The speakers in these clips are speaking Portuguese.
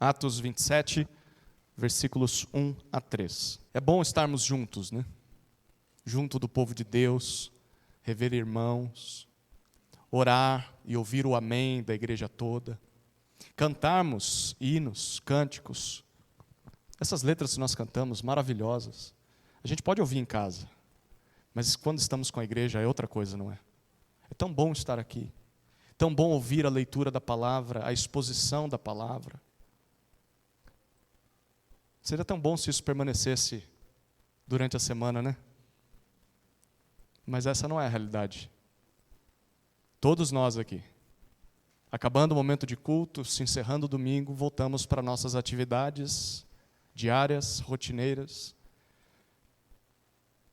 Atos 27, versículos 1 a 3. É bom estarmos juntos, né? Junto do povo de Deus, rever irmãos, orar e ouvir o amém da igreja toda, cantarmos hinos, cânticos. Essas letras que nós cantamos, maravilhosas, a gente pode ouvir em casa, mas quando estamos com a igreja é outra coisa, não é? É tão bom estar aqui, tão bom ouvir a leitura da palavra, a exposição da palavra. Seria tão bom se isso permanecesse durante a semana, né? Mas essa não é a realidade. Todos nós aqui, acabando o momento de culto, se encerrando o domingo, voltamos para nossas atividades diárias, rotineiras.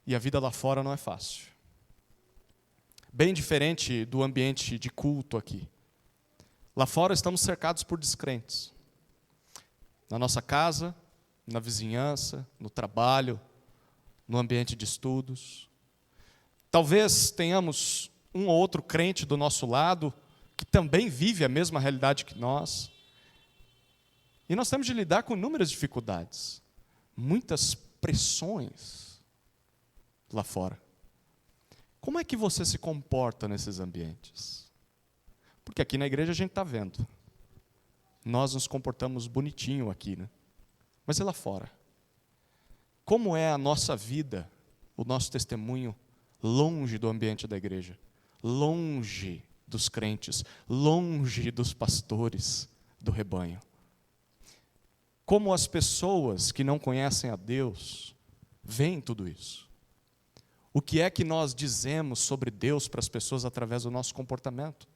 E a vida lá fora não é fácil. Bem diferente do ambiente de culto aqui. Lá fora estamos cercados por descrentes. Na nossa casa, na vizinhança, no trabalho, no ambiente de estudos. Talvez tenhamos um ou outro crente do nosso lado que também vive a mesma realidade que nós. E nós temos de lidar com inúmeras dificuldades, muitas pressões lá fora. Como é que você se comporta nesses ambientes? Porque aqui na igreja a gente está vendo. Nós nos comportamos bonitinho aqui, né? Mas e lá fora? Como é a nossa vida, o nosso testemunho, longe do ambiente da igreja? Longe dos crentes, longe dos pastores do rebanho. Como as pessoas que não conhecem a Deus veem tudo isso? O que é que nós dizemos sobre Deus para as pessoas através do nosso comportamento?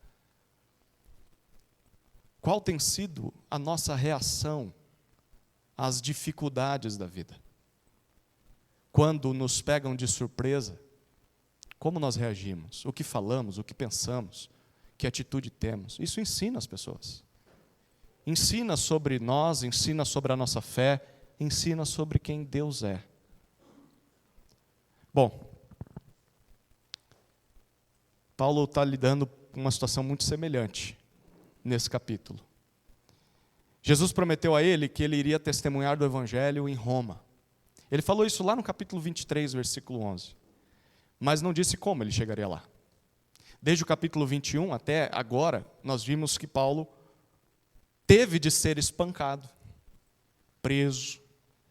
Qual tem sido a nossa reação às dificuldades da vida? Quando nos pegam de surpresa, como nós reagimos? O que falamos, o que pensamos, que atitude temos? Isso ensina as pessoas. Ensina sobre nós, ensina sobre a nossa fé, ensina sobre quem Deus é. Bom, Paulo está lidando com uma situação muito semelhante nesse capítulo. Jesus prometeu a ele que ele iria testemunhar do Evangelho em Roma. Ele falou isso lá no capítulo 23, versículo 11. Mas não disse como ele chegaria lá. Desde o capítulo 21 até agora, nós vimos que Paulo teve de ser espancado, preso,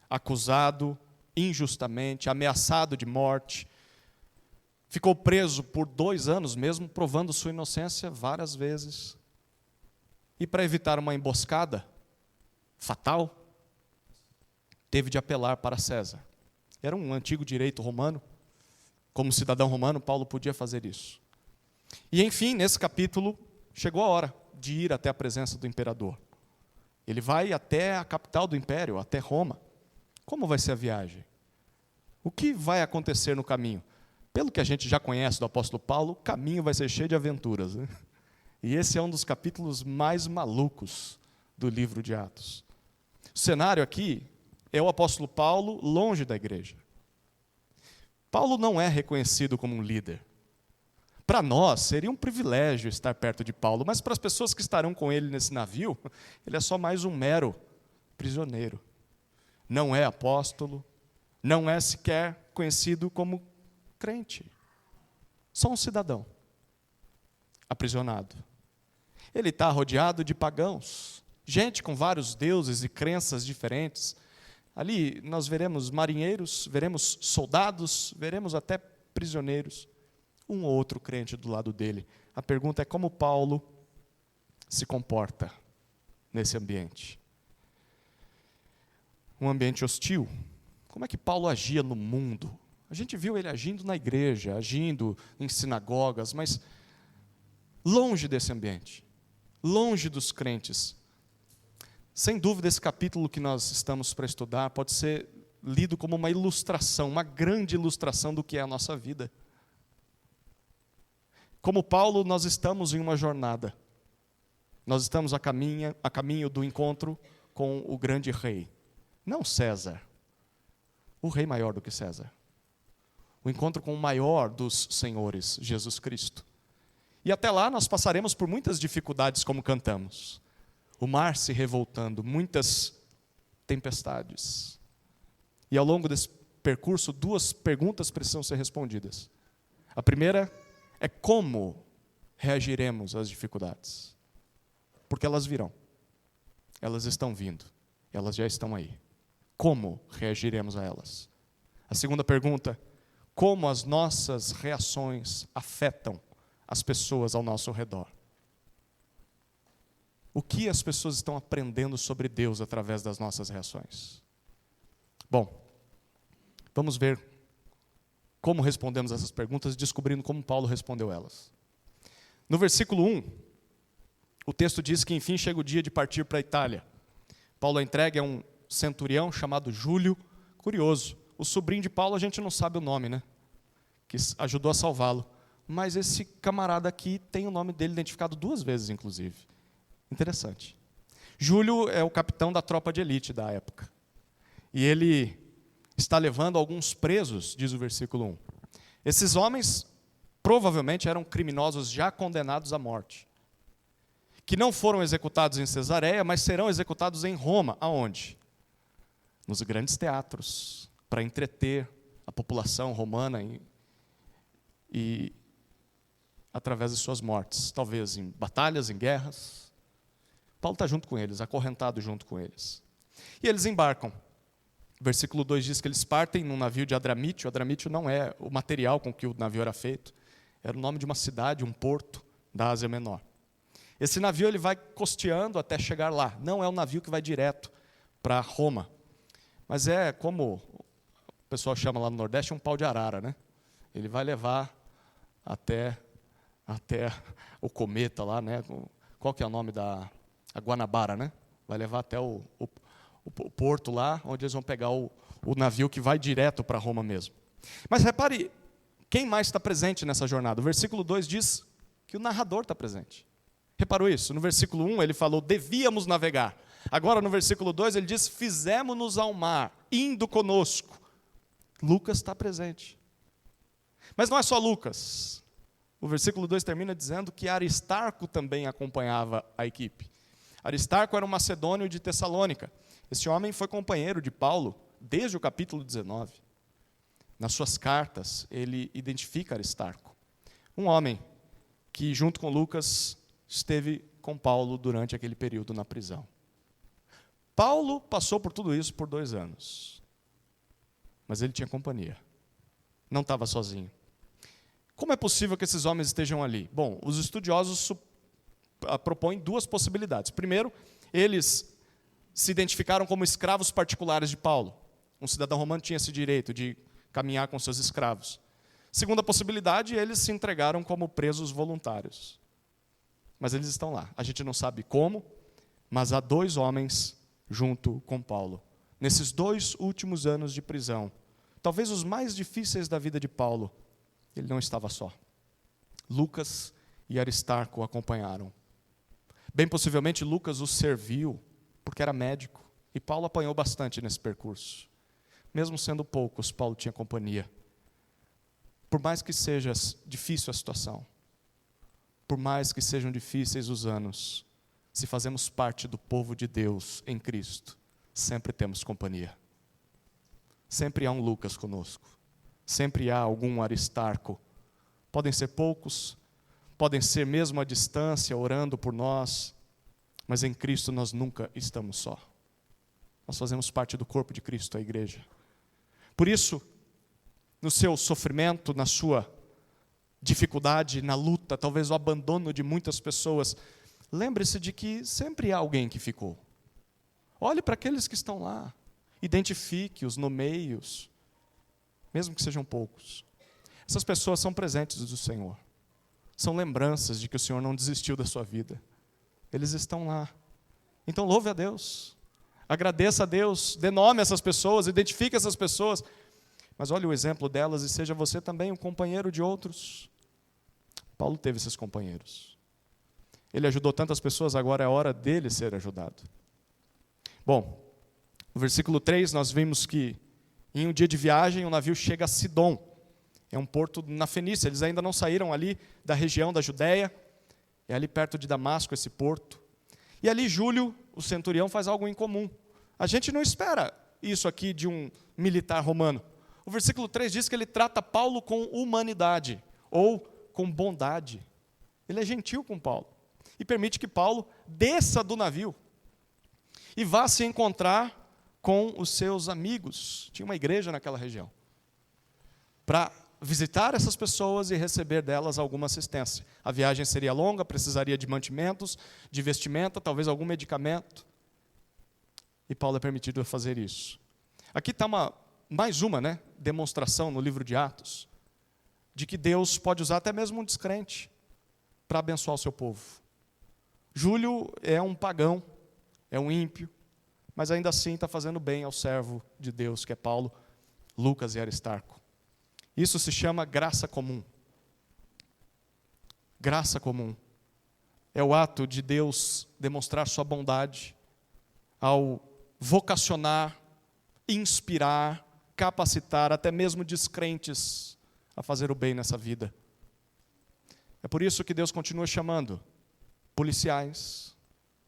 acusado injustamente, ameaçado de morte. Ficou preso por 2 anos mesmo, provando sua inocência várias vezes. E para evitar uma emboscada fatal, teve de apelar para César. Era um antigo direito romano. Como cidadão romano, Paulo podia fazer isso. E enfim, nesse capítulo, chegou a hora de ir até a presença do imperador. Ele vai até a capital do império, até Roma. Como vai ser a viagem? O que vai acontecer no caminho? Pelo que a gente já conhece do apóstolo Paulo, o caminho vai ser cheio de aventuras, né? E esse é um dos capítulos mais malucos do livro de Atos. O cenário aqui é o apóstolo Paulo longe da igreja. Paulo não é reconhecido como um líder. Para nós, seria um privilégio estar perto de Paulo, mas para as pessoas que estarão com ele nesse navio, ele é só mais um mero prisioneiro. Não é apóstolo, não é sequer conhecido como crente. Só um cidadão, aprisionado. Ele está rodeado de pagãos, gente com vários deuses e crenças diferentes. Ali nós veremos marinheiros, veremos soldados, veremos até prisioneiros. Um ou outro crente do lado dele. A pergunta é como Paulo se comporta nesse ambiente. Um ambiente hostil. Como é que Paulo agia no mundo? A gente viu ele agindo na igreja, agindo em sinagogas, mas longe desse ambiente, longe dos crentes. Sem dúvida, esse capítulo que nós estamos para estudar pode ser lido como uma ilustração, uma grande ilustração do que é a nossa vida. Como Paulo, nós estamos em uma jornada. Nós estamos a caminho do encontro com o grande rei. Não César, o rei maior do que César. O encontro com o maior dos senhores, Jesus Cristo. E até lá nós passaremos por muitas dificuldades como cantamos. o mar se revoltando, muitas tempestades. E ao longo desse percurso, 2 perguntas precisam ser respondidas. A primeira é como reagiremos às dificuldades. Porque elas virão. Elas estão vindo. Elas já estão aí. Como reagiremos a elas? A segunda pergunta, como as nossas reações afetam as pessoas ao nosso redor? O que as pessoas estão aprendendo sobre Deus através das nossas reações? Bom, vamos ver como respondemos essas perguntas, descobrindo como Paulo respondeu elas. No versículo 1, o texto diz que enfim chega o dia de partir para a Itália. Paulo é entregue a um centurião chamado Júlio. Curioso, o sobrinho de Paulo a gente não sabe o nome, né? Que ajudou a salvá-lo. Mas esse camarada aqui tem o nome dele identificado 2 vezes, inclusive. Interessante. Júlio é o capitão da tropa de elite da época. E ele está levando alguns presos, diz o versículo 1. Esses homens provavelmente eram criminosos já condenados à morte, que não foram executados em Cesareia, mas serão executados em Roma. Aonde? Nos grandes teatros, para entreter a população romana e através de suas mortes, talvez em batalhas, em guerras. Paulo está junto com eles, acorrentado junto com eles. E eles embarcam. O versículo 2 diz que eles partem num navio de Adramítio. Adramítio não é o material com que o navio era feito, era o nome de uma cidade, um porto da Ásia Menor. Esse navio ele vai costeando até chegar lá. Não é um navio que vai direto para Roma, mas é como o pessoal chama lá no Nordeste, um pau de arara, né? Ele vai levar até o cometa lá, né? Qual que é o nome da Guanabara, né? Vai levar até o porto lá, onde eles vão pegar o navio que vai direto para Roma mesmo. Mas repare, quem mais está presente nessa jornada? O versículo 2 diz que o narrador está presente. Reparou isso? No versículo 1 ele falou, devíamos navegar. Agora no versículo 2 ele diz, fizemos-nos ao mar, indo conosco. Lucas está presente. Mas não é só Lucas. O versículo 2 termina dizendo que Aristarco também acompanhava a equipe. Aristarco era um macedônio de Tessalônica. Esse homem foi companheiro de Paulo desde o capítulo 19. Nas suas cartas, ele identifica Aristarco. Um homem que, junto com Lucas, esteve com Paulo durante aquele período na prisão. Paulo passou por tudo isso por 2 anos. Mas ele tinha companhia. Não estava sozinho. Como é possível que esses homens estejam ali? Bom, os estudiosos propõem 2 possibilidades. Primeiro, eles se identificaram como escravos particulares de Paulo. Um cidadão romano tinha esse direito de caminhar com seus escravos. Segunda possibilidade, eles se entregaram como presos voluntários. Mas eles estão lá. A gente não sabe como, mas há 2 homens junto com Paulo. Nesses 2 últimos anos de prisão, talvez os mais difíceis da vida de Paulo, ele não estava só. Lucas e Aristarco o acompanharam. Bem possivelmente Lucas o serviu, porque era médico. E Paulo apanhou bastante nesse percurso. Mesmo sendo poucos, Paulo tinha companhia. Por mais que seja difícil a situação, por mais que sejam difíceis os anos, se fazemos parte do povo de Deus em Cristo, sempre temos companhia. Sempre há um Lucas conosco. Sempre há algum Aristarco. Podem ser poucos, podem ser mesmo à distância, orando por nós, mas em Cristo nós nunca estamos só. Nós fazemos parte do corpo de Cristo, a igreja. Por isso, no seu sofrimento, na sua dificuldade, na luta, talvez o abandono de muitas pessoas, lembre-se de que sempre há alguém que ficou. Olhe para aqueles que estão lá, identifique-os, nomeie-os, mesmo que sejam poucos. Essas pessoas são presentes do Senhor. São lembranças de que o Senhor não desistiu da sua vida. Eles estão lá. Então louve a Deus. Agradeça a Deus. Dê nome a essas pessoas. Identifique essas pessoas. Mas olhe o exemplo delas e seja você também um companheiro de outros. Paulo teve esses companheiros. Ele ajudou tantas pessoas, agora é hora dele ser ajudado. Bom, no versículo 3 nós vimos que em um dia de viagem o navio chega a Sidom. É um porto na Fenícia, eles ainda não saíram ali da região da Judéia. É ali perto de Damasco esse porto. E ali Júlio, o centurião, faz algo incomum. A gente não espera isso aqui de um militar romano. O versículo 3 diz que ele trata Paulo com humanidade, ou com bondade. Ele é gentil com Paulo. E permite que Paulo desça do navio e vá se encontrar com os seus amigos. Tinha uma igreja naquela região. Para visitar essas pessoas e receber delas alguma assistência. A viagem seria longa, precisaria de mantimentos, de vestimenta, talvez algum medicamento. E Paulo é permitido fazer isso. Aqui está mais uma demonstração no livro de Atos, de que Deus pode usar até mesmo um descrente para abençoar o seu povo. Júlio é um pagão, é um ímpio, mas ainda assim está fazendo bem ao servo de Deus, que é Paulo, Lucas e Aristarco. Isso se chama graça comum. Graça comum é o ato de Deus demonstrar sua bondade ao vocacionar, inspirar, capacitar até mesmo descrentes a fazer o bem nessa vida. É por isso que Deus continua chamando policiais,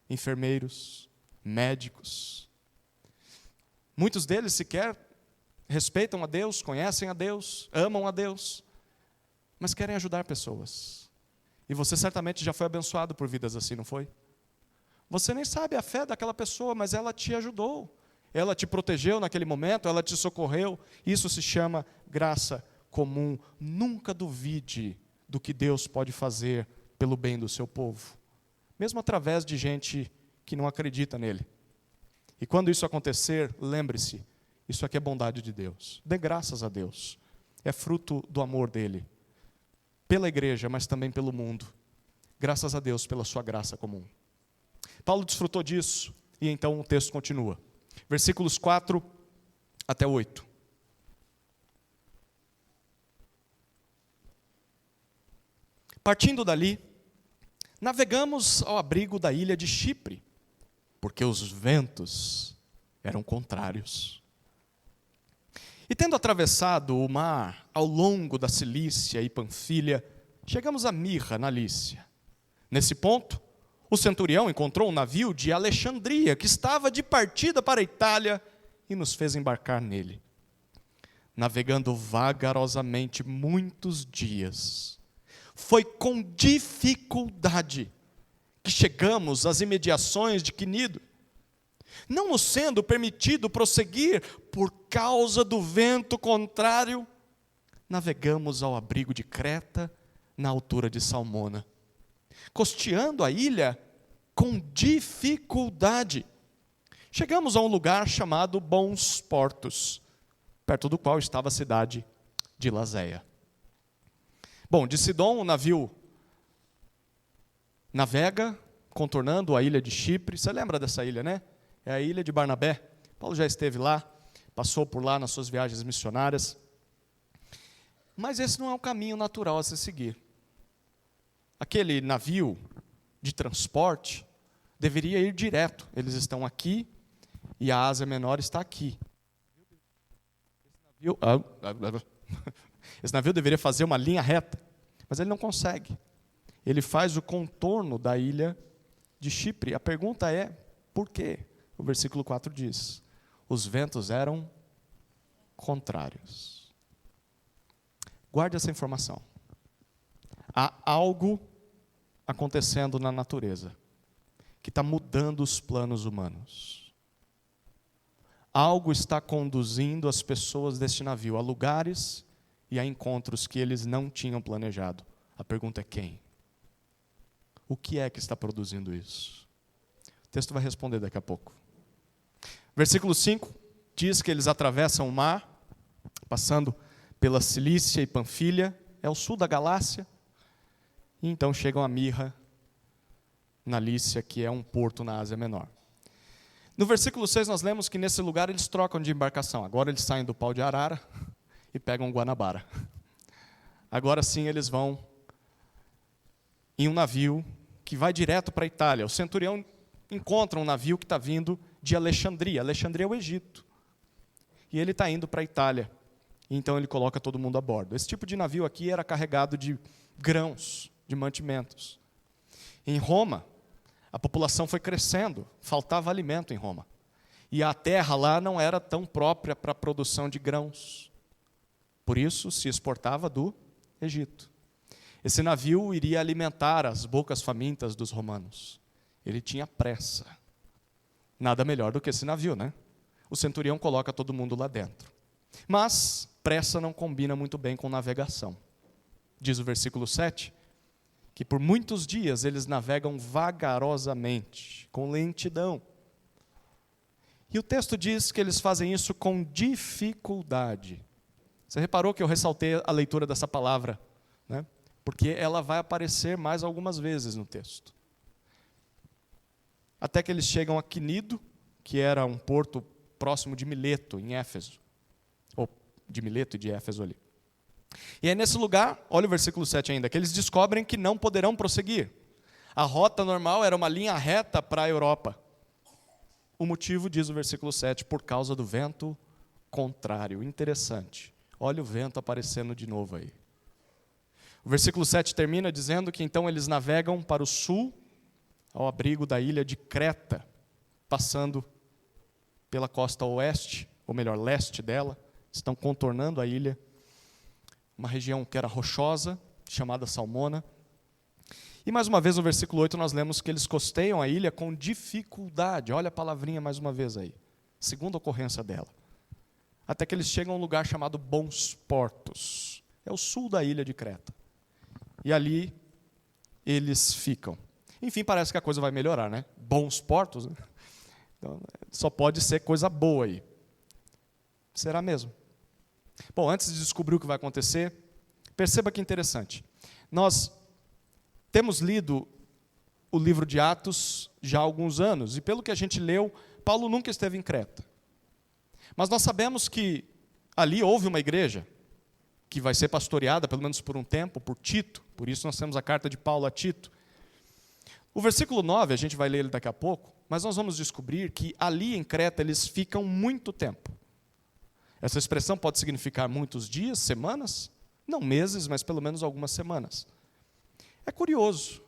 enfermeiros, médicos. Muitos deles sequer respeitam a Deus, conhecem a Deus, amam a Deus, mas querem ajudar pessoas. E você certamente já foi abençoado por vidas assim, não foi? Você nem sabe a fé daquela pessoa, mas ela te ajudou. Ela te protegeu naquele momento, ela te socorreu. Isso se chama graça comum. Nunca duvide do que Deus pode fazer pelo bem do seu povo, mesmo através de gente que não acredita nele. E quando isso acontecer, lembre-se, isso aqui é bondade de Deus. Dê graças a Deus. É fruto do amor dele, pela igreja, mas também pelo mundo. Graças a Deus pela sua graça comum. Paulo desfrutou disso, e então o texto continua. Versículos 4 até 8. Partindo dali, navegamos ao abrigo da ilha de Chipre, porque os ventos eram contrários. E tendo atravessado o mar ao longo da Cilícia e Panfilha, chegamos a Mirra, na Lícia. Nesse ponto, o centurião encontrou um navio de Alexandria, que estava de partida para a Itália, e nos fez embarcar nele. Navegando vagarosamente muitos dias, foi com dificuldade que chegamos às imediações de Quinido, não nos sendo permitido prosseguir por causa do vento contrário, navegamos ao abrigo de Creta, na altura de Salmona, costeando a ilha com dificuldade. Chegamos a um lugar chamado Bons Portos, perto do qual estava a cidade de Lazéia. Bom, de Sidom o navio navega, contornando a ilha de Chipre. Você lembra dessa ilha, né? É a ilha de Barnabé. Paulo já esteve lá, passou por lá nas suas viagens missionárias. Mas esse não é um caminho natural a se seguir. Aquele navio de transporte deveria ir direto. Eles estão aqui e a Ásia Menor está aqui. Esse navio deveria fazer uma linha reta, mas ele não consegue. Ele faz o contorno da ilha de Chipre. A pergunta é, por quê? O versículo 4 diz, os ventos eram contrários. Guarde essa informação. Há algo acontecendo na natureza que está mudando os planos humanos. Algo está conduzindo as pessoas deste navio a lugares e a encontros que eles não tinham planejado. A pergunta é quem? O que é que está produzindo isso? O texto vai responder daqui a pouco. Versículo 5 diz que eles atravessam o mar, passando pela Cilícia e Panfilha, é o sul da Galácia, e então chegam a Mirra, na Lícia, que é um porto na Ásia Menor. No versículo 6 nós lemos que nesse lugar eles trocam de embarcação. Agora eles saem do Pau de Arara e pegam Guanabara. Agora sim eles vão em um navio que vai direto para a Itália. O centurião encontra um navio que está vindo de Alexandria. Alexandria é o Egito. E ele está indo para a Itália. Então ele coloca todo mundo a bordo. Esse tipo de navio aqui era carregado de grãos, de mantimentos. Em Roma, A população foi crescendo, faltava alimento em Roma. E a terra lá não era tão própria para a produção de grãos. Por isso, se exportava do Egito. Esse navio iria alimentar as bocas famintas dos romanos. Ele tinha pressa. Nada melhor do que esse navio, né? O centurião coloca todo mundo lá dentro. Mas pressa não combina muito bem com navegação. Diz o versículo 7, que por muitos dias eles navegam vagarosamente, com lentidão. E o texto diz que eles fazem isso com dificuldade. Você reparou que eu ressaltei a leitura dessa palavra, né? Porque ela vai aparecer mais algumas vezes no texto. Até que eles chegam a Quinido, que era um porto próximo de Mileto, em Éfeso. Ou de Mileto e de Éfeso ali. E é nesse lugar, olha o versículo 7 ainda, que eles descobrem que não poderão prosseguir. A rota normal era uma linha reta para a Europa. O motivo, diz o versículo 7, por causa do vento contrário. Interessante. Olha o vento aparecendo de novo aí. O versículo 7 termina dizendo que então eles navegam para o sul, ao abrigo da ilha de Creta, passando pela costa oeste, ou melhor, leste dela, estão contornando a ilha, uma região que era rochosa, chamada Salmona. E mais uma vez no versículo 8 nós lemos que eles costeiam a ilha com dificuldade, olha a palavrinha mais uma vez aí, segunda ocorrência dela. Até que eles chegam a um lugar chamado Bons Portos, é o sul da ilha de Creta. E ali eles ficam. Enfim, parece que a coisa vai melhorar, né? Bons portos, né? Então, só pode ser coisa boa aí. Será mesmo? Bom, antes de descobrir o que vai acontecer, perceba que interessante. Nós temos lido o livro de Atos já há alguns anos, e pelo que a gente leu, Paulo nunca esteve em Creta. Mas nós sabemos que ali houve uma igreja, que vai ser pastoreada, pelo menos por um tempo, por Tito. Por isso nós temos a carta de Paulo a Tito. O versículo 9, a gente vai ler ele daqui a pouco, mas nós vamos descobrir que ali em Creta eles ficam muito tempo. Essa expressão pode significar muitos dias, semanas, não meses, mas pelo menos algumas semanas. É curioso.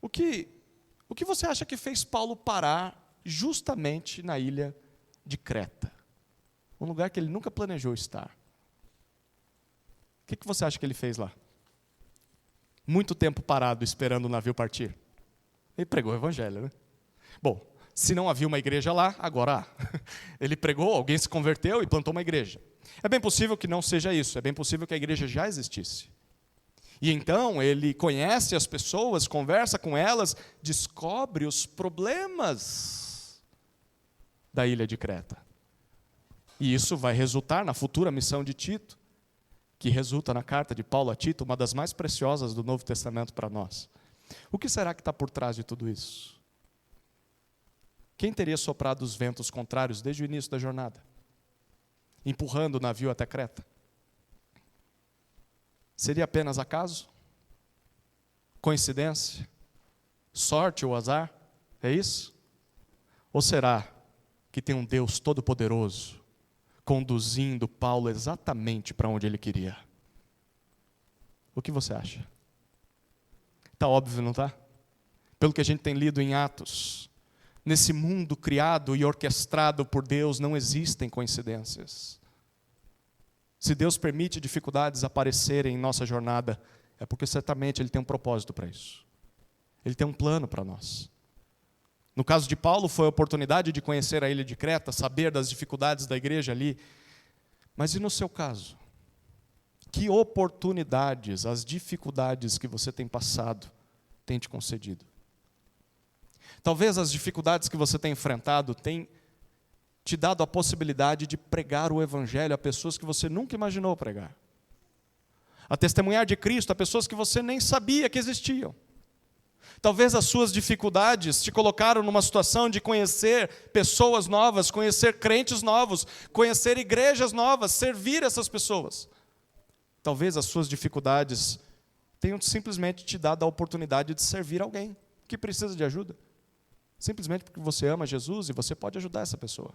O que você acha que fez Paulo parar justamente na ilha de Creta? Um lugar que ele nunca planejou estar. O que você acha que ele fez lá? Muito tempo parado esperando o navio partir. Ele pregou o evangelho, né? Bom, se não havia uma igreja lá, agora há. Ele pregou, alguém se converteu e plantou uma igreja. É bem possível que não seja isso, é bem possível que a igreja já existisse. E então ele conhece as pessoas, conversa com elas, descobre os problemas da ilha de Creta. E isso vai resultar na futura missão de Tito, que resulta na carta de Paulo a Tito, uma das mais preciosas do Novo Testamento para nós. O que será que está por trás de tudo isso? Quem teria soprado os ventos contrários desde o início da jornada? Empurrando o navio até Creta? Seria apenas acaso? Coincidência? Sorte ou azar? É isso? Ou será que tem um Deus todo-poderoso conduzindo Paulo exatamente para onde ele queria? O que você acha? Está óbvio, não está? Pelo que a gente tem lido em Atos, nesse mundo criado e orquestrado por Deus não existem coincidências. Se Deus permite dificuldades aparecerem em nossa jornada, é porque certamente Ele tem um propósito para isso. Ele tem um plano para nós. No caso de Paulo, foi a oportunidade de conhecer a ilha de Creta, saber das dificuldades da igreja ali. Mas e no seu caso? Que oportunidades, as dificuldades que você tem passado, tem te concedido? Talvez as dificuldades que você tem enfrentado tenham te dado a possibilidade de pregar o evangelho a pessoas que você nunca imaginou pregar. A testemunhar de Cristo a pessoas que você nem sabia que existiam. Talvez as suas dificuldades te colocaram numa situação de conhecer pessoas novas, conhecer crentes novos, conhecer igrejas novas, servir essas pessoas. Talvez as suas dificuldades tenham simplesmente te dado a oportunidade de servir alguém que precisa de ajuda. Simplesmente porque você ama Jesus e você pode ajudar essa pessoa.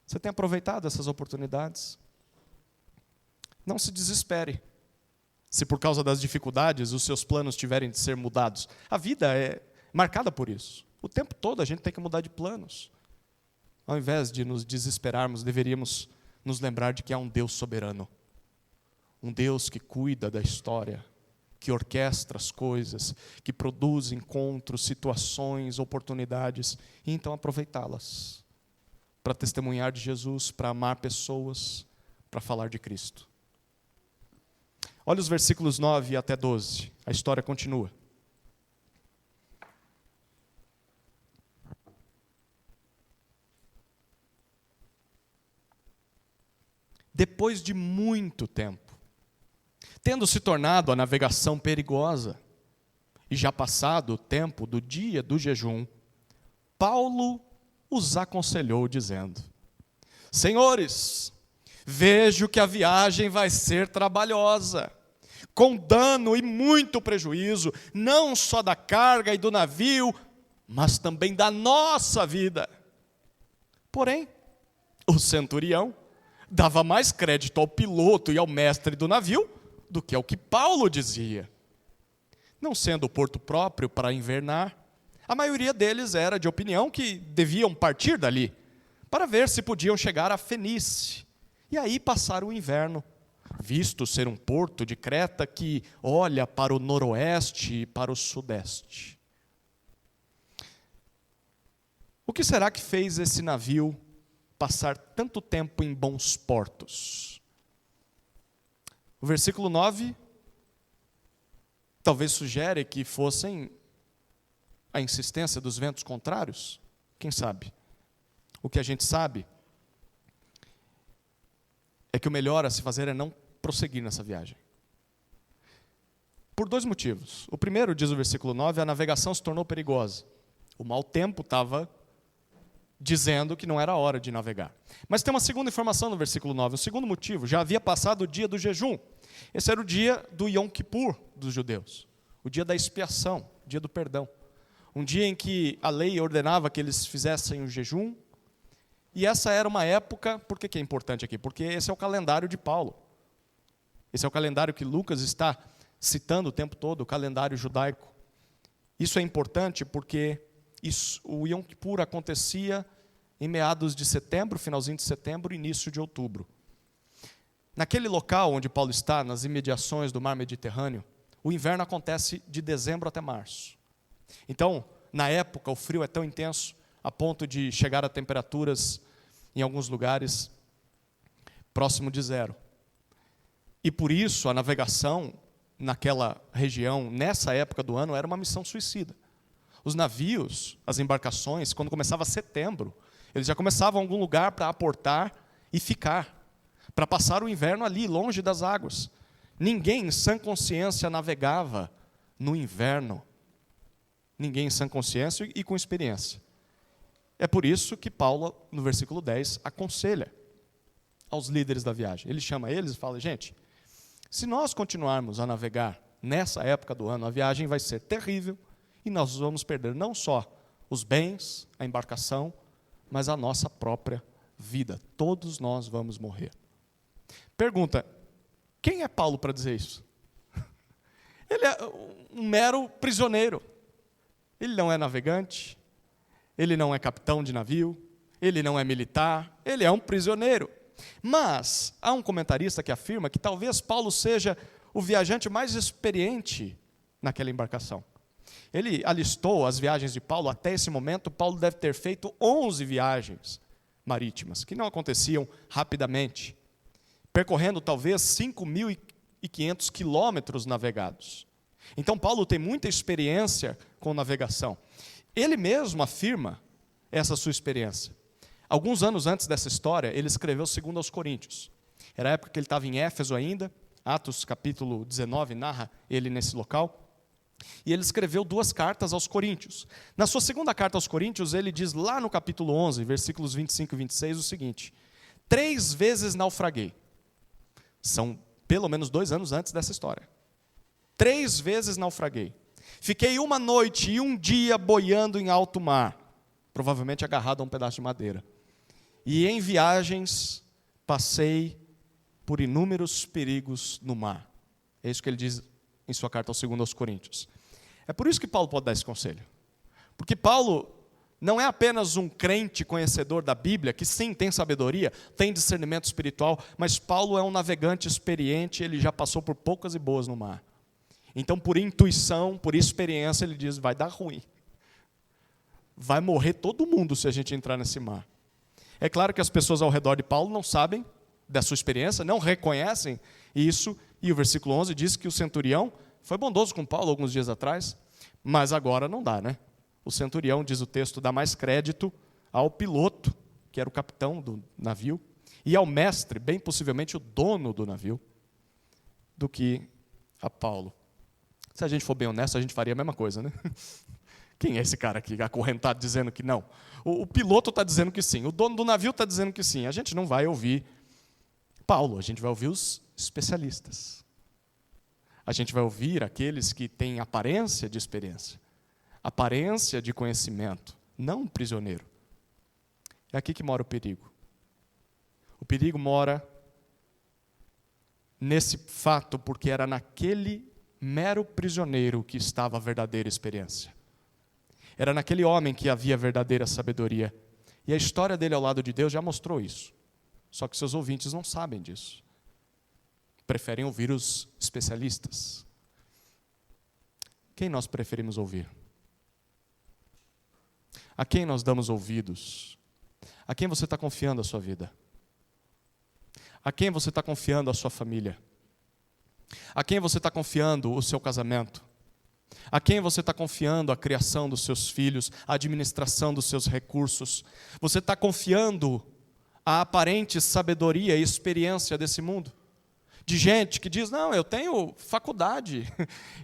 Você tem aproveitado essas oportunidades? Não se desespere se por causa das dificuldades os seus planos tiverem de ser mudados. A vida marcada por isso. O tempo todo a gente tem que mudar de planos. Ao invés de nos desesperarmos, deveríamos nos lembrar de que há um Deus soberano. Um Deus que cuida da história, que orquestra as coisas, que produz encontros, situações, oportunidades, e então aproveitá-las para testemunhar de Jesus, para amar pessoas, para falar de Cristo. Olha os versículos 9 até 12, a história continua. Depois de muito tempo, tendo se tornado a navegação perigosa, e já passado o tempo do dia do jejum, Paulo os aconselhou, dizendo: Senhores, vejo que a viagem vai ser trabalhosa, com dano e muito prejuízo, não só da carga e do navio, mas também da nossa vida. Porém, o centurião dava mais crédito ao piloto e ao mestre do navio do que ao que Paulo dizia. Não sendo o porto próprio para invernar, a maioria deles era de opinião que deviam partir dali, para ver se podiam chegar a Fenícia, e aí passar o inverno, visto ser um porto de Creta que olha para o noroeste e para o sudeste. O que será que fez esse navio passar tanto tempo em bons portos? O versículo 9 talvez sugere que fossem a insistência dos ventos contrários. Quem sabe? O que a gente sabe é que o melhor a se fazer é não prosseguir nessa viagem. Por dois motivos. O primeiro, diz o versículo 9, a navegação se tornou perigosa. O mau tempo estava dizendo que não era hora de navegar. Mas tem uma segunda informação no versículo 9. O segundo motivo, já havia passado o dia do jejum. Esse era o dia do Yom Kippur dos judeus. O dia da expiação, o dia do perdão. Um dia em que a lei ordenava que eles fizessem o jejum. E essa era uma época, por que é importante aqui? Porque esse é o calendário de Paulo. Esse é o calendário que Lucas está citando o tempo todo, o calendário judaico. Isso é importante porque o Yom Kippur acontecia em meados de setembro, finalzinho de setembro, início de outubro. Naquele local onde Paulo está, nas imediações do mar Mediterrâneo, o inverno acontece de dezembro até março. Então, na época, o frio é tão intenso a ponto de chegar a temperaturas, em alguns lugares, próximo de zero. E por isso, a navegação naquela região, nessa época do ano, era uma missão suicida. Os navios, as embarcações, quando começava setembro, eles já começavam em algum lugar para aportar e ficar, para passar o inverno ali, longe das águas. Ninguém em sã consciência navegava no inverno. Ninguém em sã consciência e com experiência. É por isso que Paulo, no versículo 10, aconselha aos líderes da viagem. Ele chama eles e fala: gente, se nós continuarmos a navegar nessa época do ano, a viagem vai ser terrível e nós vamos perder não só os bens, a embarcação, mas a nossa própria vida. Todos nós vamos morrer. Pergunta: quem é Paulo para dizer isso? Ele é um mero prisioneiro. Ele não é navegante, ele não é capitão de navio, ele não é militar, ele é um prisioneiro. Mas há um comentarista que afirma que talvez Paulo seja o viajante mais experiente naquela embarcação. Ele alistou as viagens de Paulo. Até esse momento, Paulo deve ter feito 11 viagens marítimas, que não aconteciam rapidamente, percorrendo talvez 5.500 quilômetros navegados. Então, Paulo tem muita experiência com navegação. Ele mesmo afirma essa sua experiência. Alguns anos antes dessa história, ele escreveu 2 aos Coríntios. Era a época que ele estava em Éfeso ainda. Atos capítulo 19 narra ele nesse local. E ele escreveu 2 cartas aos Coríntios. Na sua segunda carta aos Coríntios, ele diz lá no capítulo 11, versículos 25 e 26, o seguinte: 3 vezes naufraguei. São pelo menos 2 anos antes dessa história. 3 vezes naufraguei. Fiquei uma noite e um dia boiando em alto mar, provavelmente agarrado a um pedaço de madeira. E em viagens passei por inúmeros perigos no mar. É isso que ele diz em sua carta ao 2 aos Coríntios. É por isso que Paulo pode dar esse conselho. Porque Paulo não é apenas um crente conhecedor da Bíblia, que sim, tem sabedoria, tem discernimento espiritual, mas Paulo é um navegante experiente, ele já passou por poucas e boas no mar. Então, por intuição, por experiência, ele diz, vai dar ruim. Vai morrer todo mundo se a gente entrar nesse mar. É claro que as pessoas ao redor de Paulo não sabem da sua experiência, não reconhecem isso, e o versículo 11 diz que o centurião foi bondoso com Paulo alguns dias atrás, mas agora não dá, né? O centurião, diz o texto, dá mais crédito ao piloto, que era o capitão do navio, e ao mestre, bem possivelmente o dono do navio, do que a Paulo. Se a gente for bem honesto, a gente faria a mesma coisa, né? Quem é esse cara aqui, acorrentado, dizendo que não? O piloto está dizendo que sim, o dono do navio está dizendo que sim. A gente não vai ouvir Paulo, a gente vai ouvir os especialistas. A gente vai ouvir aqueles que têm aparência de experiência, aparência de conhecimento, não um prisioneiro. É aqui que mora o perigo. O perigo mora nesse fato, porque era naquele mero prisioneiro que estava a verdadeira experiência. Era naquele homem que havia a verdadeira sabedoria. E a história dele ao lado de Deus já mostrou isso. Só que seus ouvintes não sabem disso. Preferem ouvir os especialistas. Quem nós preferimos ouvir? A quem nós damos ouvidos? A quem você está confiando a sua vida? A quem você está confiando a sua família? A quem você está confiando o seu casamento? A quem você está confiando a criação dos seus filhos, a administração dos seus recursos? Você está confiando a aparente sabedoria e experiência desse mundo? De gente que diz, não, eu tenho faculdade,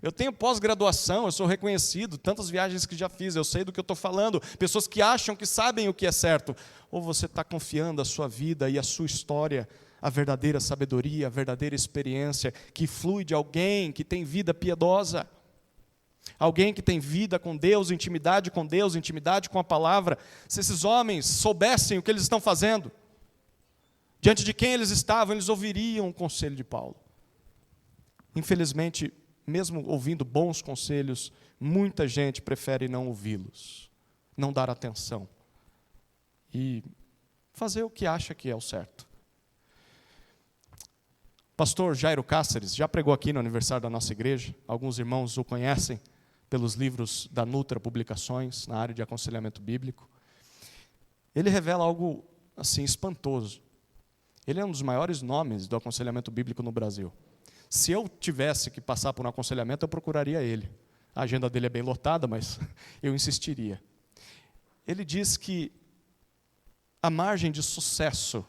eu tenho pós-graduação, eu sou reconhecido, tantas viagens que já fiz, eu sei do que eu estou falando, pessoas que acham que sabem o que é certo. Ou você está confiando a sua vida e a sua história, a verdadeira sabedoria, a verdadeira experiência que flui de alguém que tem vida piedosa, alguém que tem vida com Deus, intimidade com a palavra. Se esses homens soubessem o que eles estão fazendo, diante de quem eles estavam, eles ouviriam o conselho de Paulo. Infelizmente, mesmo ouvindo bons conselhos, muita gente prefere não ouvi-los, não dar atenção e fazer o que acha que é o certo. Pastor Jairo Cáceres já pregou aqui no aniversário da nossa igreja, alguns irmãos o conhecem pelos livros da Nutra Publicações, na área de aconselhamento bíblico. Ele revela algo assim espantoso. Ele é um dos maiores nomes do aconselhamento bíblico no Brasil. Se eu tivesse que passar por um aconselhamento, eu procuraria ele. A agenda dele é bem lotada, mas eu insistiria. Ele diz que a margem de sucesso,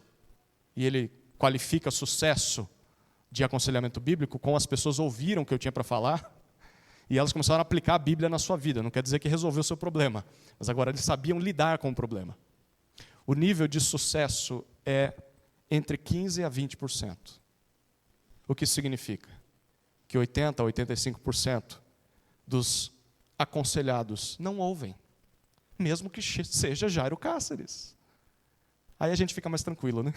e ele qualifica sucesso de aconselhamento bíblico, como as pessoas ouviram o que eu tinha para falar, e elas começaram a aplicar a Bíblia na sua vida. Não quer dizer que resolveu o seu problema, mas agora eles sabiam lidar com o problema. O nível de sucesso é entre 15% a 20%. O que significa? Que 80% a 85% dos aconselhados não ouvem, mesmo que seja Jairo Cáceres. Aí a gente fica mais tranquilo, né?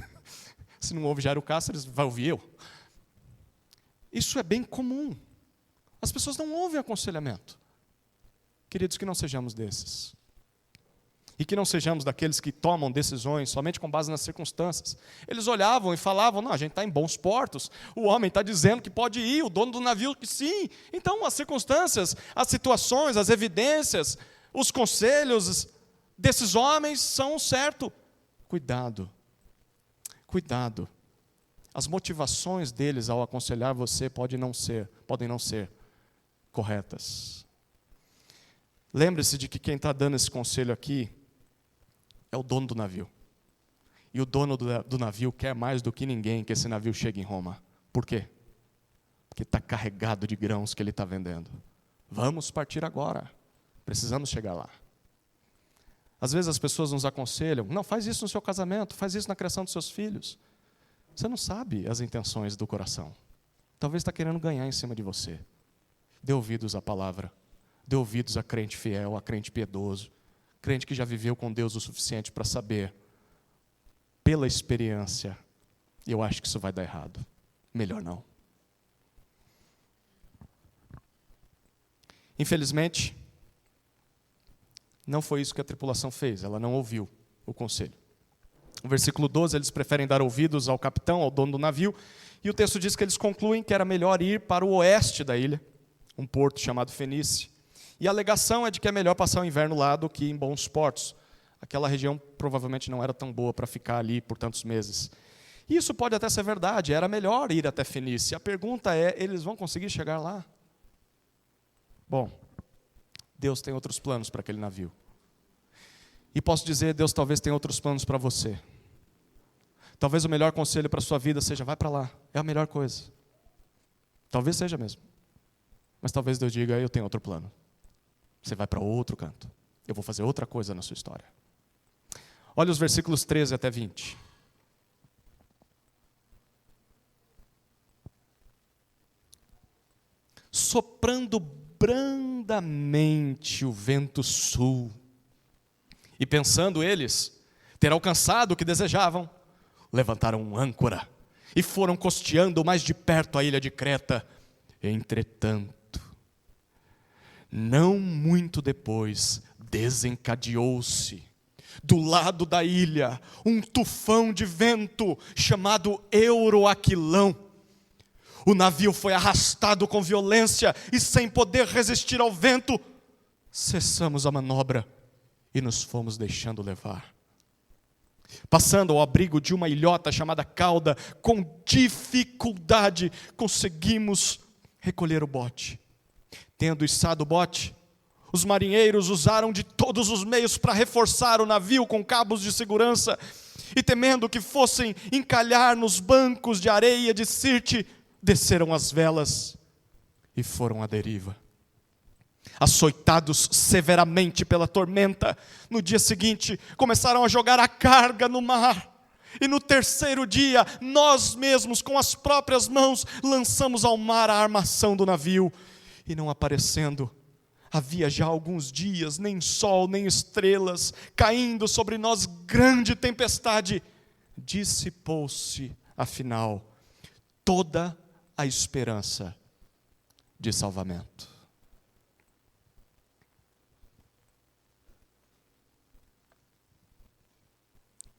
Se não ouve Jairo Cáceres, vai ouvir eu. Isso é bem comum. As pessoas não ouvem aconselhamento. Queridos, que não sejamos desses. E que não sejamos daqueles que tomam decisões somente com base nas circunstâncias. Eles olhavam e falavam, não, a gente está em bons portos, o homem está dizendo que pode ir, o dono do navio que sim. Então as circunstâncias, as situações, as evidências, os conselhos desses homens são certo. Cuidado, cuidado. As motivações deles ao aconselhar você podem não ser corretas. Lembre-se de que quem está dando esse conselho aqui é o dono do navio. E o dono do navio quer mais do que ninguém que esse navio chegue em Roma. Por quê? Porque está carregado de grãos que ele está vendendo. Vamos partir agora. Precisamos chegar lá. Às vezes as pessoas nos aconselham, não, faz isso no seu casamento, faz isso na criação dos seus filhos. Você não sabe as intenções do coração. Talvez está querendo ganhar em cima de você. Dê ouvidos à palavra. Dê ouvidos a crente fiel, a crente piedoso. Crente que já viveu com Deus o suficiente para saber, pela experiência, eu acho que isso vai dar errado. Melhor não. Infelizmente, Não foi isso que a tripulação fez, ela não ouviu o conselho. No versículo 12, eles preferem dar ouvidos ao capitão, ao dono do navio, e o texto diz que eles concluem que era melhor ir para o oeste da ilha, um porto chamado Fenícia. E a alegação é de que é melhor passar o inverno lá do que em bons portos. Aquela região provavelmente não era tão boa para ficar ali por tantos meses. E isso pode até ser verdade, era melhor ir até Fenícia. A pergunta é, eles vão conseguir chegar lá? Bom, Deus tem outros planos para aquele navio. E posso dizer, Deus talvez tenha outros planos para você. Talvez o melhor conselho para a sua vida seja, vai para lá, é a melhor coisa. Talvez seja mesmo. Mas talvez Deus diga, eu tenho outro plano. Você vai para outro canto. Eu vou fazer outra coisa na sua história. Olha os versículos 13 até 20. Soprando brandamente o vento sul, e pensando eles ter alcançado o que desejavam, levantaram âncora e foram costeando mais de perto a ilha de Creta. Entretanto, não muito depois, desencadeou-se do lado da ilha um tufão de vento chamado Euroaquilão. O navio foi arrastado com violência e, sem poder resistir ao vento, cessamos a manobra e nos fomos deixando levar. Passando ao abrigo de uma ilhota chamada Cauda, com dificuldade conseguimos recolher o bote. Tendo içado o bote, os marinheiros usaram de todos os meios para reforçar o navio com cabos de segurança, e temendo que fossem encalhar nos bancos de areia de Sirte, desceram as velas e foram à deriva. Açoitados severamente pela tormenta, no dia seguinte começaram a jogar a carga no mar. E no terceiro dia, nós mesmos, com as próprias mãos, lançamos ao mar a armação do navio. E não aparecendo, havia já alguns dias, nem sol, nem estrelas, caindo sobre nós grande tempestade, dissipou-se, afinal, toda a esperança de salvamento.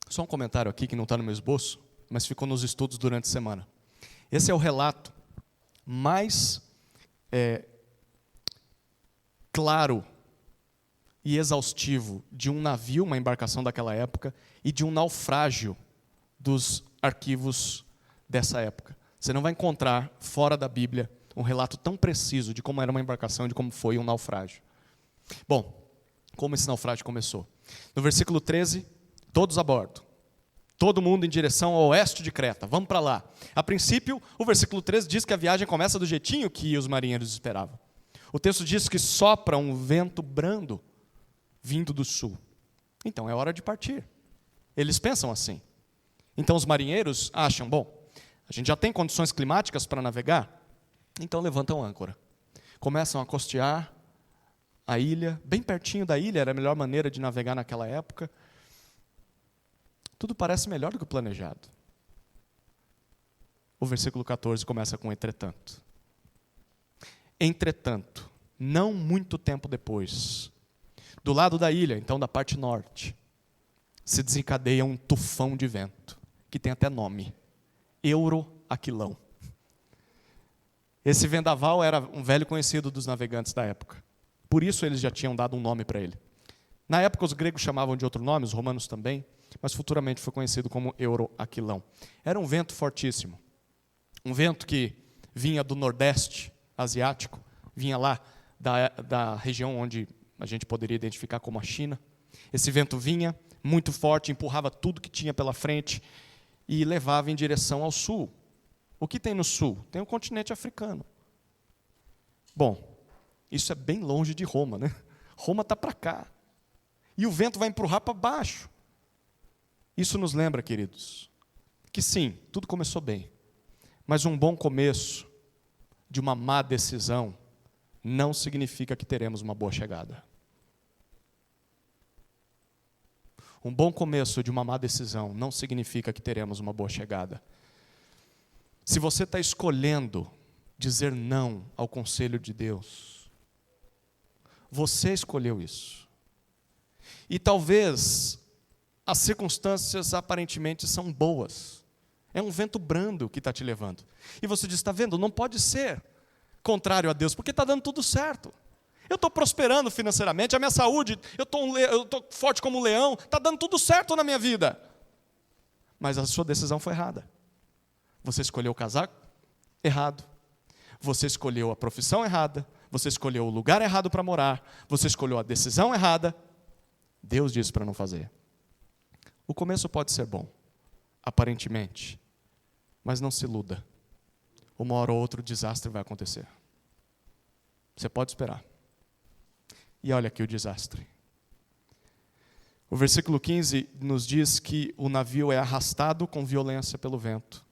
Só um comentário aqui que não está no meu esboço, mas ficou nos estudos durante a semana. Esse é o relato mais claro e exaustivo de um navio, uma embarcação daquela época, e de um naufrágio dos arquivos dessa época. Você não vai encontrar fora da Bíblia um relato tão preciso de como era uma embarcação e de como foi um naufrágio. Bom, como esse naufrágio começou? No versículo 13, todos a bordo. Todo mundo em direção ao oeste de Creta. Vamos para lá. A princípio, o versículo 13 diz que a viagem começa do jeitinho que os marinheiros esperavam. O texto diz que sopra um vento brando vindo do sul. Então é hora de partir. Eles pensam assim. Então os marinheiros acham, bom, a gente já tem condições climáticas para navegar, então levantam âncora. Começam a costear a ilha, bem pertinho da ilha, era a melhor maneira de navegar naquela época. Tudo parece melhor do que o planejado. O versículo 14 começa com entretanto. Entretanto, não muito tempo depois, do lado da ilha, então da parte norte, se desencadeia um tufão de vento, que tem até nome, Euroaquilão. Esse vendaval era um velho conhecido dos navegantes da época. Por isso eles já tinham dado um nome para ele. Na época os gregos chamavam de outro nome, os romanos também, mas futuramente foi conhecido como Euroaquilão. Era um vento fortíssimo. Um vento que vinha do nordeste asiático, vinha lá da região onde a gente poderia identificar como a China. Esse vento vinha muito forte, empurrava tudo que tinha pela frente e levava em direção ao sul. O que tem no sul? Tem o continente africano. Bom, isso é bem longe de Roma, né? Roma está para cá. E o vento vai empurrar para baixo. Isso nos lembra, queridos, que sim, tudo começou bem, mas um bom começo de uma má decisão não significa que teremos uma boa chegada. Um bom começo de uma má decisão não significa que teremos uma boa chegada. Se você está escolhendo dizer não ao conselho de Deus, você escolheu isso. E talvez as circunstâncias aparentemente são boas. É um vento brando que está te levando. E você diz, está vendo, não pode ser contrário a Deus, porque está dando tudo certo. Eu estou prosperando financeiramente, a minha saúde, eu estou forte como um leão, está dando tudo certo na minha vida. Mas a sua decisão foi errada. Você escolheu o casaco errado. Você escolheu a profissão errada. Você escolheu o lugar errado para morar. Você escolheu a decisão errada. Deus disse para não fazer. O começo pode ser bom, aparentemente, mas não se iluda. Uma hora ou outra o desastre vai acontecer. Você pode esperar. E olha aqui o desastre. O versículo 15 nos diz que o navio é arrastado com violência pelo vento.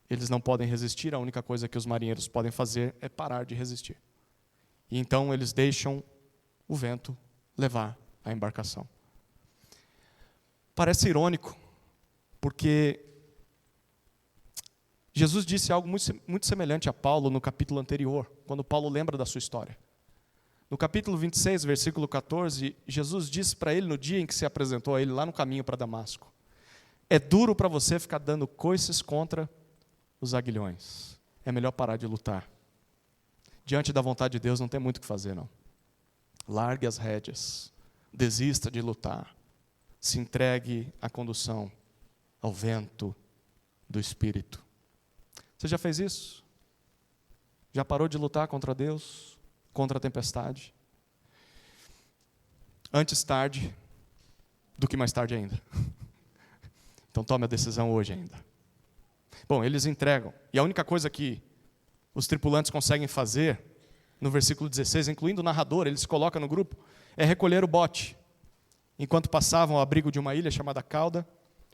Eles não podem resistir, a única coisa que os marinheiros podem fazer é parar de resistir. E então eles deixam o vento levar a embarcação. Parece irônico, porque Jesus disse algo muito semelhante a Paulo no capítulo anterior, quando Paulo lembra da sua história. No capítulo 26, versículo 14, Jesus disse para ele no dia em que se apresentou a ele lá no caminho para Damasco: é duro para você ficar dando coices contra os aguilhões. É melhor parar de lutar. Diante da vontade de Deus não tem muito o que fazer, não. Largue as rédeas. Desista de lutar. Se entregue à condução, ao vento do Espírito. Você já fez isso? Já parou de lutar contra Deus? Contra a tempestade? Antes tarde do que mais tarde ainda. Então tome a decisão hoje ainda. Bom, eles entregam. E a única coisa que os tripulantes conseguem fazer, no versículo 16, incluindo o narrador, ele se coloca no grupo, é recolher o bote. Enquanto passavam ao abrigo de uma ilha chamada Cauda,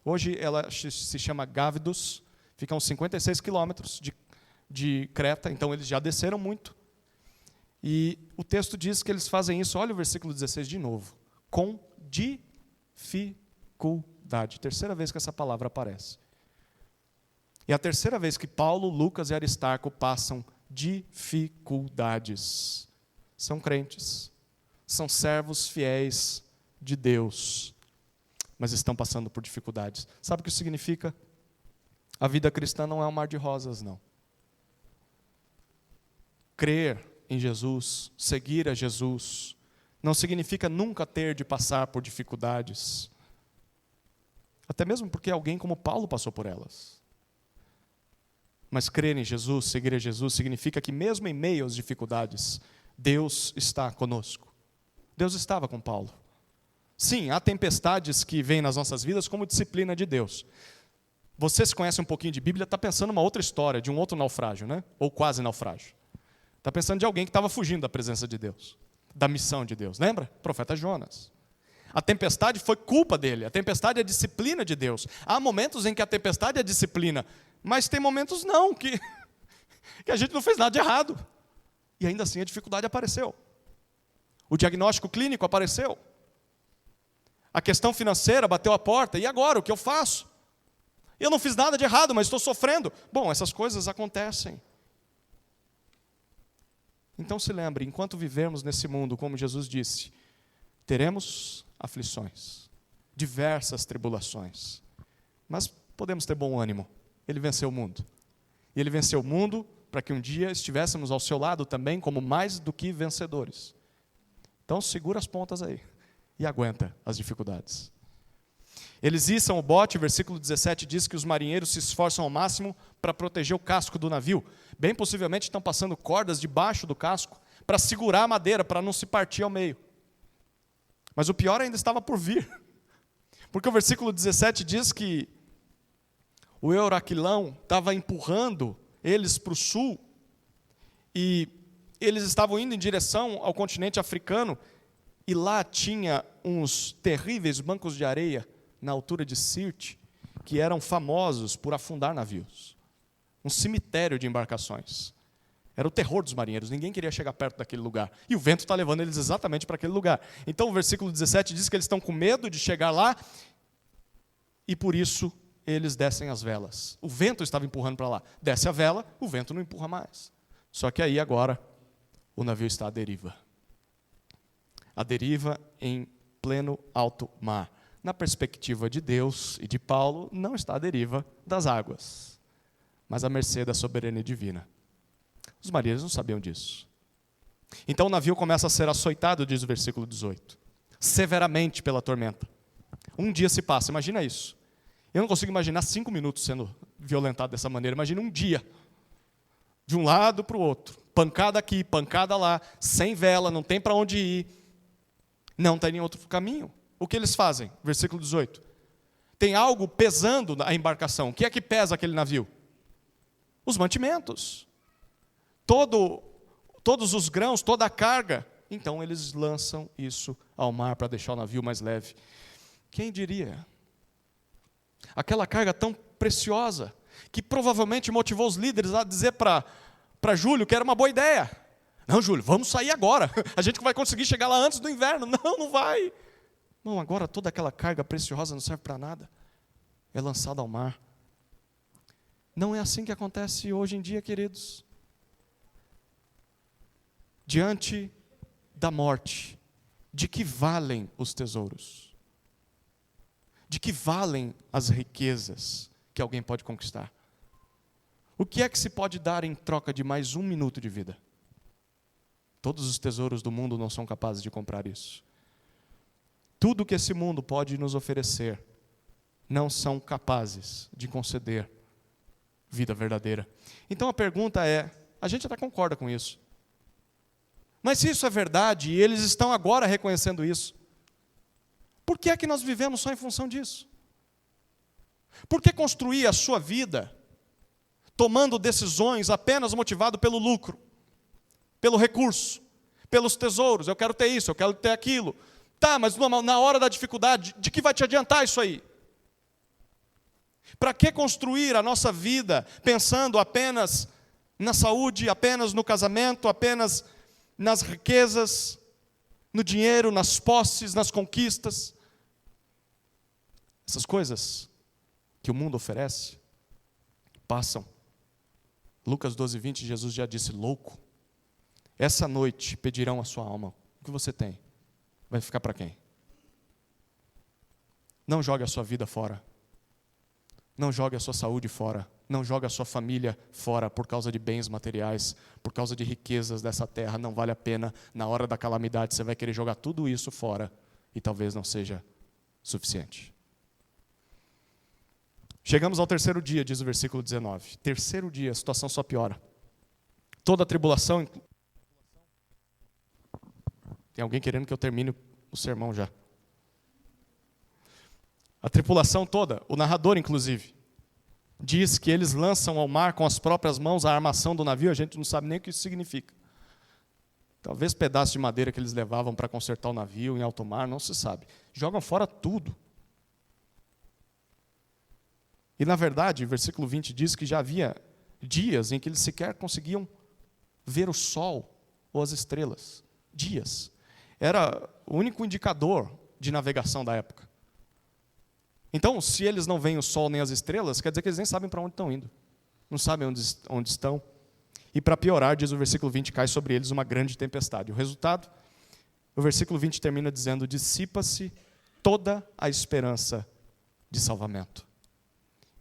hoje ela se chama Gávidos, fica a uns 56 quilômetros de Creta, então eles já desceram muito. E o texto diz que eles fazem isso, olha o versículo 16 de novo, com dificuldade. Terceira vez que essa palavra aparece. E a terceira vez que Paulo, Lucas e Aristarco passam dificuldades. São crentes, são servos fiéis de Deus, mas estão passando por dificuldades. Sabe o que isso significa? A vida cristã não é um mar de rosas, não. Crer em Jesus, seguir a Jesus, não significa nunca ter de passar por dificuldades. Até mesmo porque alguém como Paulo passou por elas. Mas crer em Jesus, seguir a Jesus, significa que mesmo em meio às dificuldades, Deus está conosco. Deus estava com Paulo. Sim, há tempestades que vêm nas nossas vidas como disciplina de Deus. Você se conhece um pouquinho de Bíblia, está pensando uma outra história, de um outro naufrágio, né? Ou quase naufrágio. Está pensando de alguém que estava fugindo da presença de Deus, da missão de Deus. Lembra? O profeta Jonas. A tempestade foi culpa dele, a tempestade é disciplina de Deus. Há momentos em que a tempestade é disciplina, mas tem momentos não, que a gente não fez nada de errado. E ainda assim a dificuldade apareceu. O diagnóstico clínico apareceu. A questão financeira bateu a porta, e agora, o que eu faço? Eu não fiz nada de errado, mas estou sofrendo. Bom, essas coisas acontecem. Então se lembre, enquanto vivermos nesse mundo, como Jesus disse, teremos aflições, diversas tribulações, mas podemos ter bom ânimo. Ele venceu o mundo. E ele venceu o mundo para que um dia estivéssemos ao seu lado também como mais do que vencedores. Então segura as pontas aí e aguenta as dificuldades. Eles içam o bote, versículo 17 diz que os marinheiros se esforçam ao máximo para proteger o casco do navio. Bem possivelmente estão passando cordas debaixo do casco para segurar a madeira, para não se partir ao meio. Mas o pior ainda estava por vir. Porque o versículo 17 diz que o Euraquilão estava empurrando eles para o sul e eles estavam indo em direção ao continente africano e lá tinha uns terríveis bancos de areia na altura de Sirte, que eram famosos por afundar navios. Um cemitério de embarcações. Era o terror dos marinheiros, ninguém queria chegar perto daquele lugar. E o vento está levando eles exatamente para aquele lugar. Então o versículo 17 diz que eles estão com medo de chegar lá, e por isso eles descem as velas. O vento estava empurrando para lá. Desce a vela, o vento não empurra mais. Só que aí agora o navio está à deriva. à deriva em pleno alto mar. Na perspectiva de Deus e de Paulo, não está à deriva das águas, mas à mercê da soberania divina. Os marinheiros não sabiam disso. Então o navio começa a ser açoitado, diz o versículo 18, severamente pela tormenta. Um dia se passa, imagina isso. Eu não consigo imaginar 5 minutos sendo violentado dessa maneira, imagina um dia, de um lado para o outro, pancada aqui, pancada lá, sem vela, não tem para onde ir, não tem nenhum outro caminho. O que eles fazem? Versículo 18. Tem algo pesando a embarcação. O que é que pesa aquele navio? Os mantimentos. Todos os grãos, toda a carga. Então eles lançam isso ao mar para deixar o navio mais leve. Quem diria? Aquela carga tão preciosa, que provavelmente motivou os líderes a dizer para Júlio que era uma boa ideia. Não, Júlio, vamos sair agora. A gente vai conseguir chegar lá antes do inverno. Não, não vai. Não, agora toda aquela carga preciosa não serve para nada. É lançada ao mar. Não é assim que acontece hoje em dia, queridos. Diante da morte, de que valem os tesouros? De que valem as riquezas que alguém pode conquistar? O que é que se pode dar em troca de mais 1 minuto de vida? Todos os tesouros do mundo não são capazes de comprar isso. Tudo que esse mundo pode nos oferecer não são capazes de conceder vida verdadeira. Então a pergunta é, a gente até concorda com isso. Mas se isso é verdade, e eles estão agora reconhecendo isso, por que é que nós vivemos só em função disso? Por que construir a sua vida tomando decisões apenas motivado pelo lucro, pelo recurso, pelos tesouros? Eu quero ter isso, eu quero ter aquilo. Tá, mas na hora da dificuldade, de que vai te adiantar isso aí? Para que construir a nossa vida pensando apenas na saúde, apenas no casamento, apenas nas riquezas, no dinheiro, nas posses, nas conquistas? Essas coisas que o mundo oferece passam. Lucas 12:20, Jesus já disse: louco, essa noite pedirão a sua alma. O que você tem? Vai ficar para quem? Não jogue a sua vida fora. Não jogue a sua saúde fora. Não jogue a sua família fora por causa de bens materiais, por causa de riquezas dessa terra. Não vale a pena. Na hora da calamidade você vai querer jogar tudo isso fora e talvez não seja suficiente. Chegamos ao 3º dia, diz o versículo 19. 3º dia, a situação só piora. Toda a tribulação... Tem alguém querendo que eu termine o sermão já. A tripulação toda, o narrador inclusive, diz que eles lançam ao mar com as próprias mãos a armação do navio. A gente não sabe nem o que isso significa. Talvez pedaço de madeira que eles levavam para consertar o navio em alto mar, não se sabe. Jogam fora tudo. E na verdade, o versículo 20 diz que já havia dias em que eles sequer conseguiam ver o sol ou as estrelas. Dias. Era o único indicador de navegação da época. Então, se eles não veem o sol nem as estrelas, quer dizer que eles nem sabem para onde estão indo. Não sabem onde estão. E para piorar, diz o versículo 20, cai sobre eles uma grande tempestade. O resultado, o versículo 20 termina dizendo: dissipa-se toda a esperança de salvamento.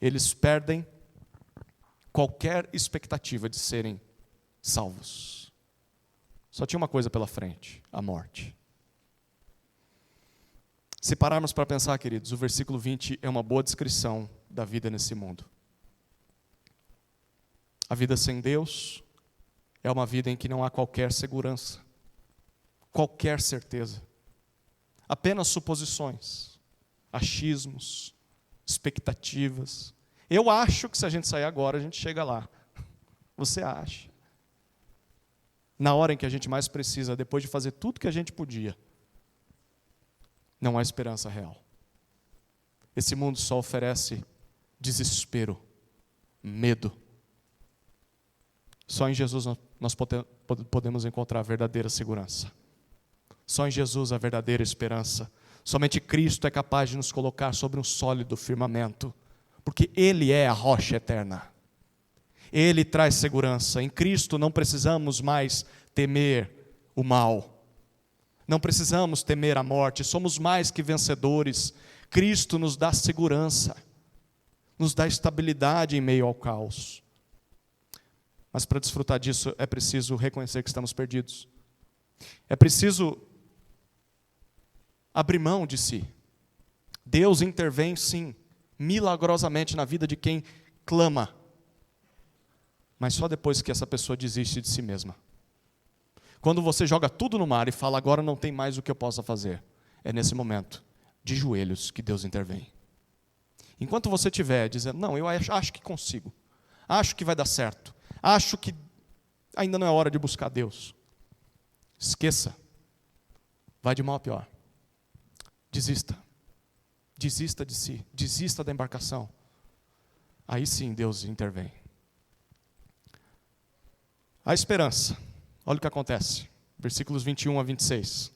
Eles perdem qualquer expectativa de serem salvos. Só tinha uma coisa pela frente: a morte. Se pararmos para pensar, queridos, o versículo 20 é uma boa descrição da vida nesse mundo. A vida sem Deus é uma vida em que não há qualquer segurança, qualquer certeza. Apenas suposições, achismos, expectativas. Eu acho que se a gente sair agora, a gente chega lá. Você acha? Na hora em que a gente mais precisa, depois de fazer tudo que a gente podia, não há esperança real. Esse mundo só oferece desespero, medo. Só em Jesus nós podemos encontrar a verdadeira segurança. Só em Jesus a verdadeira esperança. Somente Cristo é capaz de nos colocar sobre um sólido firmamento, porque Ele é a rocha eterna. Ele traz segurança. Em Cristo não precisamos mais temer o mal. Não precisamos temer a morte, somos mais que vencedores. Cristo nos dá segurança, nos dá estabilidade em meio ao caos. Mas para desfrutar disso é preciso reconhecer que estamos perdidos. É preciso abrir mão de si. Deus intervém, sim, milagrosamente na vida de quem clama, mas só depois que essa pessoa desiste de si mesma. Quando você joga tudo no mar e fala, agora não tem mais o que eu possa fazer, é nesse momento, de joelhos, que Deus intervém. Enquanto você estiver dizendo, não, eu acho que consigo, acho que vai dar certo, acho que ainda não é hora de buscar Deus, esqueça, vai de mal a pior. Desista de si, desista da embarcação. Aí sim Deus intervém. A esperança. Olha o que acontece. Versículos 21 a 26.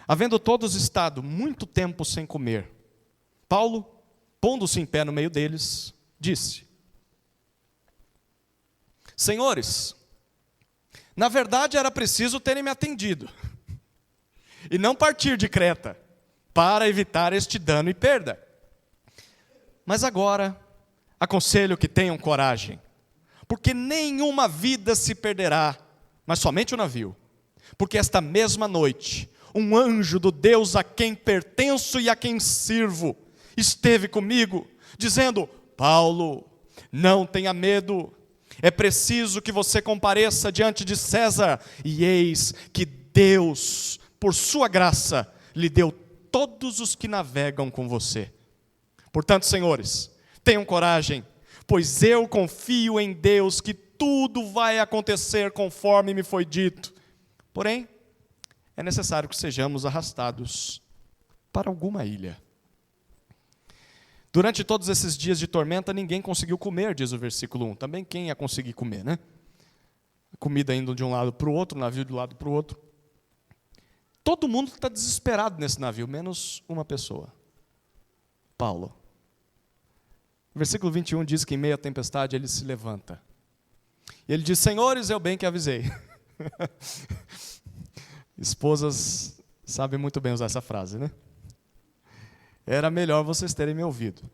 Havendo todos estado muito tempo sem comer, Paulo, pondo-se em pé no meio deles, disse: Senhores, na verdade era preciso terem me atendido, e não partir de Creta, para evitar este dano e perda. Mas agora, aconselho que tenham coragem, porque nenhuma vida se perderá, mas somente o navio. Porque esta mesma noite, um anjo do Deus a quem pertenço e a quem sirvo, esteve comigo, dizendo: Paulo, não tenha medo, é preciso que você compareça diante de César, e eis que Deus, por sua graça, lhe deu todos os que navegam com você. Portanto, senhores, tenham coragem, pois eu confio em Deus que tudo vai acontecer conforme me foi dito. Porém, é necessário que sejamos arrastados para alguma ilha. Durante todos esses dias de tormenta, ninguém conseguiu comer, diz o versículo 1. Também quem ia conseguir comer, né? Comida indo de um lado para o outro, navio de um lado para o outro. Todo mundo está desesperado nesse navio, menos uma pessoa. Paulo. O versículo 21 diz que em meio à tempestade ele se levanta. E ele diz: Senhores, eu bem que avisei. Esposas sabem muito bem usar essa frase, né? Era melhor vocês terem me ouvido.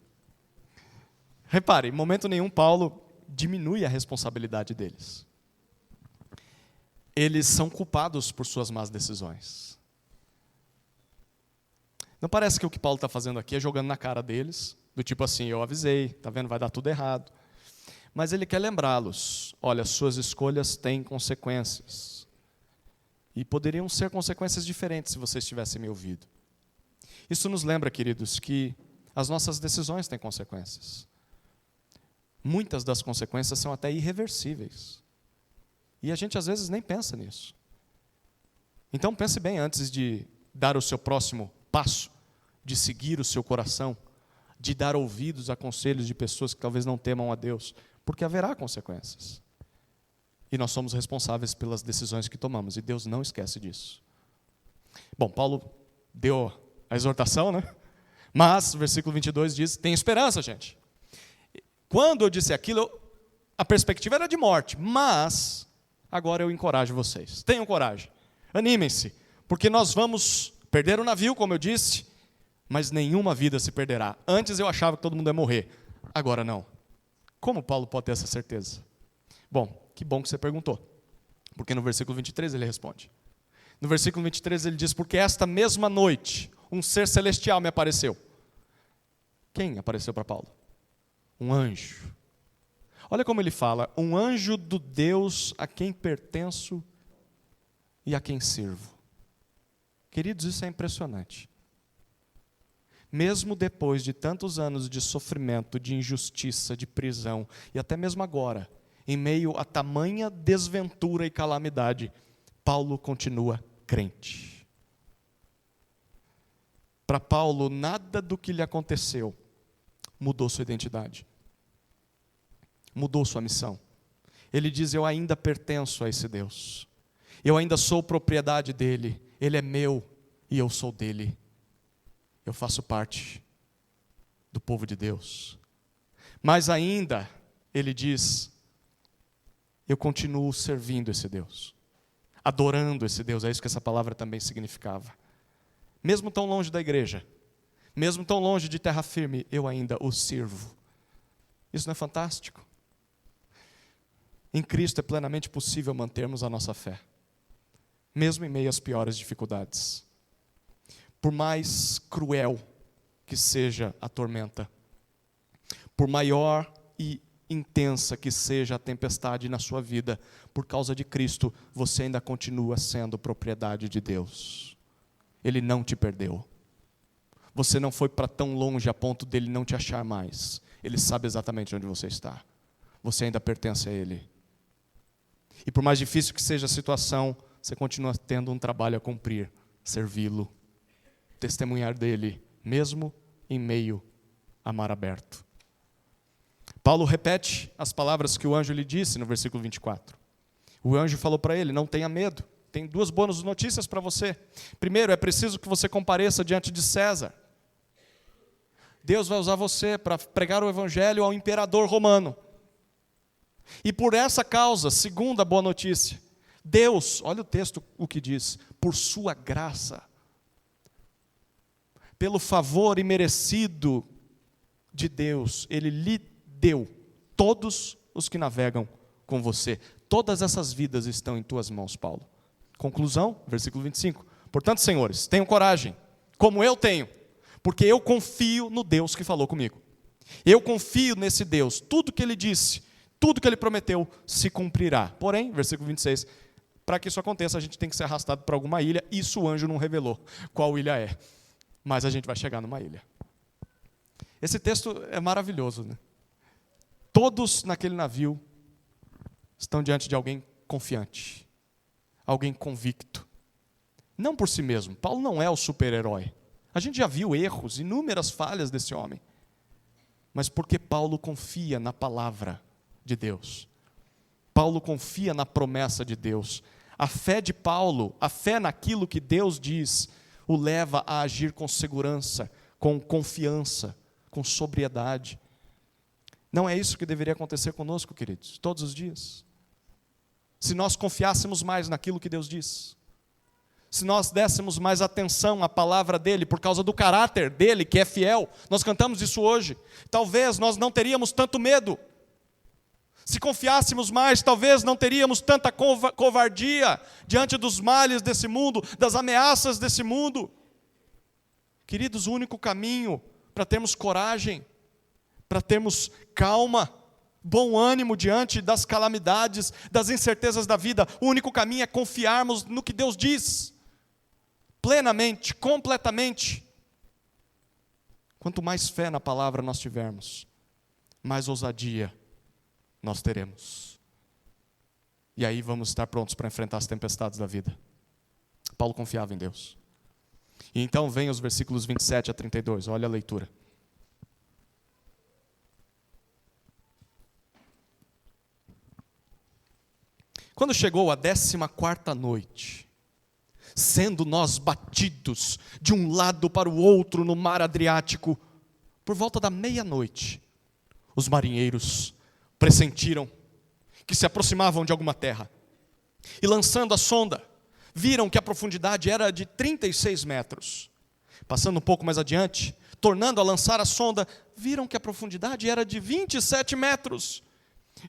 Repare, em momento nenhum Paulo diminui a responsabilidade deles. Eles são culpados por suas más decisões. Não parece que o que Paulo está fazendo aqui é jogando na cara deles, do tipo assim, eu avisei, tá vendo, vai dar tudo errado. Mas ele quer lembrá-los, olha, suas escolhas têm consequências. E poderiam ser consequências diferentes se vocês tivessem me ouvido. Isso nos lembra, queridos, que as nossas decisões têm consequências. Muitas das consequências são até irreversíveis. E a gente às vezes nem pensa nisso. Então pense bem antes de dar o seu próximo passo, de seguir o seu coração, de dar ouvidos a conselhos de pessoas que talvez não temam a Deus, porque haverá consequências. E nós somos responsáveis pelas decisões que tomamos, e Deus não esquece disso. Bom, Paulo deu a exortação, né? Mas, o versículo 22 diz, tem esperança, gente. Quando eu disse aquilo, a perspectiva era de morte, mas agora eu encorajo vocês. Tenham coragem, animem-se, porque nós vamos perder o navio, como eu disse, mas nenhuma vida se perderá. Antes eu achava que todo mundo ia morrer, agora não. Como Paulo pode ter essa certeza? Bom, que bom que você perguntou, porque no versículo 23 ele responde. No versículo 23 ele diz, porque esta mesma noite um ser celestial me apareceu. Quem apareceu para Paulo? Um anjo. Olha como ele fala, um anjo do Deus a quem pertenço e a quem sirvo. Queridos, isso é impressionante. Mesmo depois de tantos anos de sofrimento, de injustiça, de prisão, e até mesmo agora, em meio a tamanha desventura e calamidade, Paulo continua crente. Para Paulo, nada do que lhe aconteceu mudou sua identidade, mudou sua missão. Ele diz, eu ainda pertenço a esse Deus, eu ainda sou propriedade dele, ele é meu e eu sou dele. Eu faço parte do povo de Deus. Mas ainda, ele diz, eu continuo servindo esse Deus. adorando esse Deus. É isso que essa palavra também significava. Mesmo tão longe da igreja, mesmo tão longe de terra firme, eu ainda o sirvo. Isso não é fantástico? Em Cristo é plenamente possível mantermos a nossa fé, mesmo em meio às piores dificuldades. Por mais cruel que seja a tormenta, por maior e intensa que seja a tempestade na sua vida, por causa de Cristo, você ainda continua sendo propriedade de Deus. Ele não te perdeu. Você não foi para tão longe a ponto dele não te achar mais. Ele sabe exatamente onde você está. Você ainda pertence a Ele. E por mais difícil que seja a situação, você continua tendo um trabalho a cumprir, servi-lo, testemunhar dele, mesmo em meio a mar aberto. Paulo repete as palavras que o anjo lhe disse no versículo 24. O anjo falou para ele: não tenha medo. Tem duas boas notícias para você. Primeiro, é preciso que você compareça diante de César. Deus vai usar você para pregar o evangelho ao imperador romano. E por essa causa, segunda boa notícia, Deus, olha o texto o que diz, por sua graça, pelo favor imerecido de Deus, Ele lhe deu todos os que navegam com você. Todas essas vidas estão em tuas mãos, Paulo. Conclusão, versículo 25. Portanto, senhores, tenham coragem, como eu tenho, porque eu confio no Deus que falou comigo. Eu confio nesse Deus. Tudo que Ele disse, tudo que Ele prometeu, se cumprirá. Porém, versículo 26, para que isso aconteça, a gente tem que ser arrastado para alguma ilha. Isso o anjo não revelou qual ilha é. Mas a gente vai chegar numa ilha. Esse texto é maravilhoso, né? Todos naquele navio estão diante de alguém confiante, alguém convicto. Não por si mesmo. Paulo não é o super-herói. A gente já viu erros, inúmeras falhas desse homem. Mas porque Paulo confia na palavra de Deus. Paulo confia na promessa de Deus. A fé de Paulo, a fé naquilo que Deus diz, o leva a agir com segurança, com confiança, com sobriedade. Não é isso que deveria acontecer conosco, queridos, todos os dias? Se nós confiássemos mais naquilo que Deus diz, se nós dessemos mais atenção à palavra dEle, por causa do caráter dEle, que é fiel, nós cantamos isso hoje, talvez nós não teríamos tanto medo. Se confiássemos mais, talvez não teríamos tanta covardia diante dos males desse mundo, das ameaças desse mundo. Queridos, o único caminho para termos coragem, para termos calma, bom ânimo diante das calamidades, das incertezas da vida, o único caminho é confiarmos no que Deus diz, plenamente, completamente. Quanto mais fé na palavra nós tivermos, mais ousadia nós teremos. E aí vamos estar prontos para enfrentar as tempestades da vida. Paulo confiava em Deus. E então vem os versículos 27 a 32, olha a leitura. Quando chegou a 14ª noite, sendo nós batidos de um lado para o outro no mar Adriático, por volta da meia-noite, os marinheiros pressentiram que se aproximavam de alguma terra. E lançando a sonda, viram que a profundidade era de 36 metros. Passando um pouco mais adiante, tornando a lançar a sonda, viram que a profundidade era de 27 metros.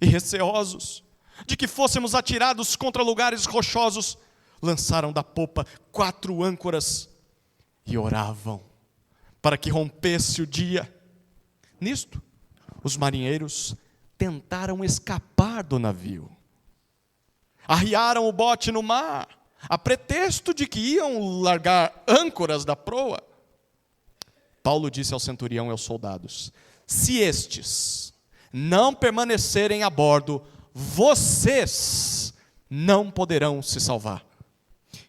E receosos de que fôssemos atirados contra lugares rochosos, lançaram da popa 4 âncoras e oravam para que rompesse o dia. Nisto, os marinheiros tentaram escapar do navio. Arriaram o bote no mar, a pretexto de que iam largar âncoras da proa. Paulo disse ao centurião e aos soldados: se estes não permanecerem a bordo, vocês não poderão se salvar.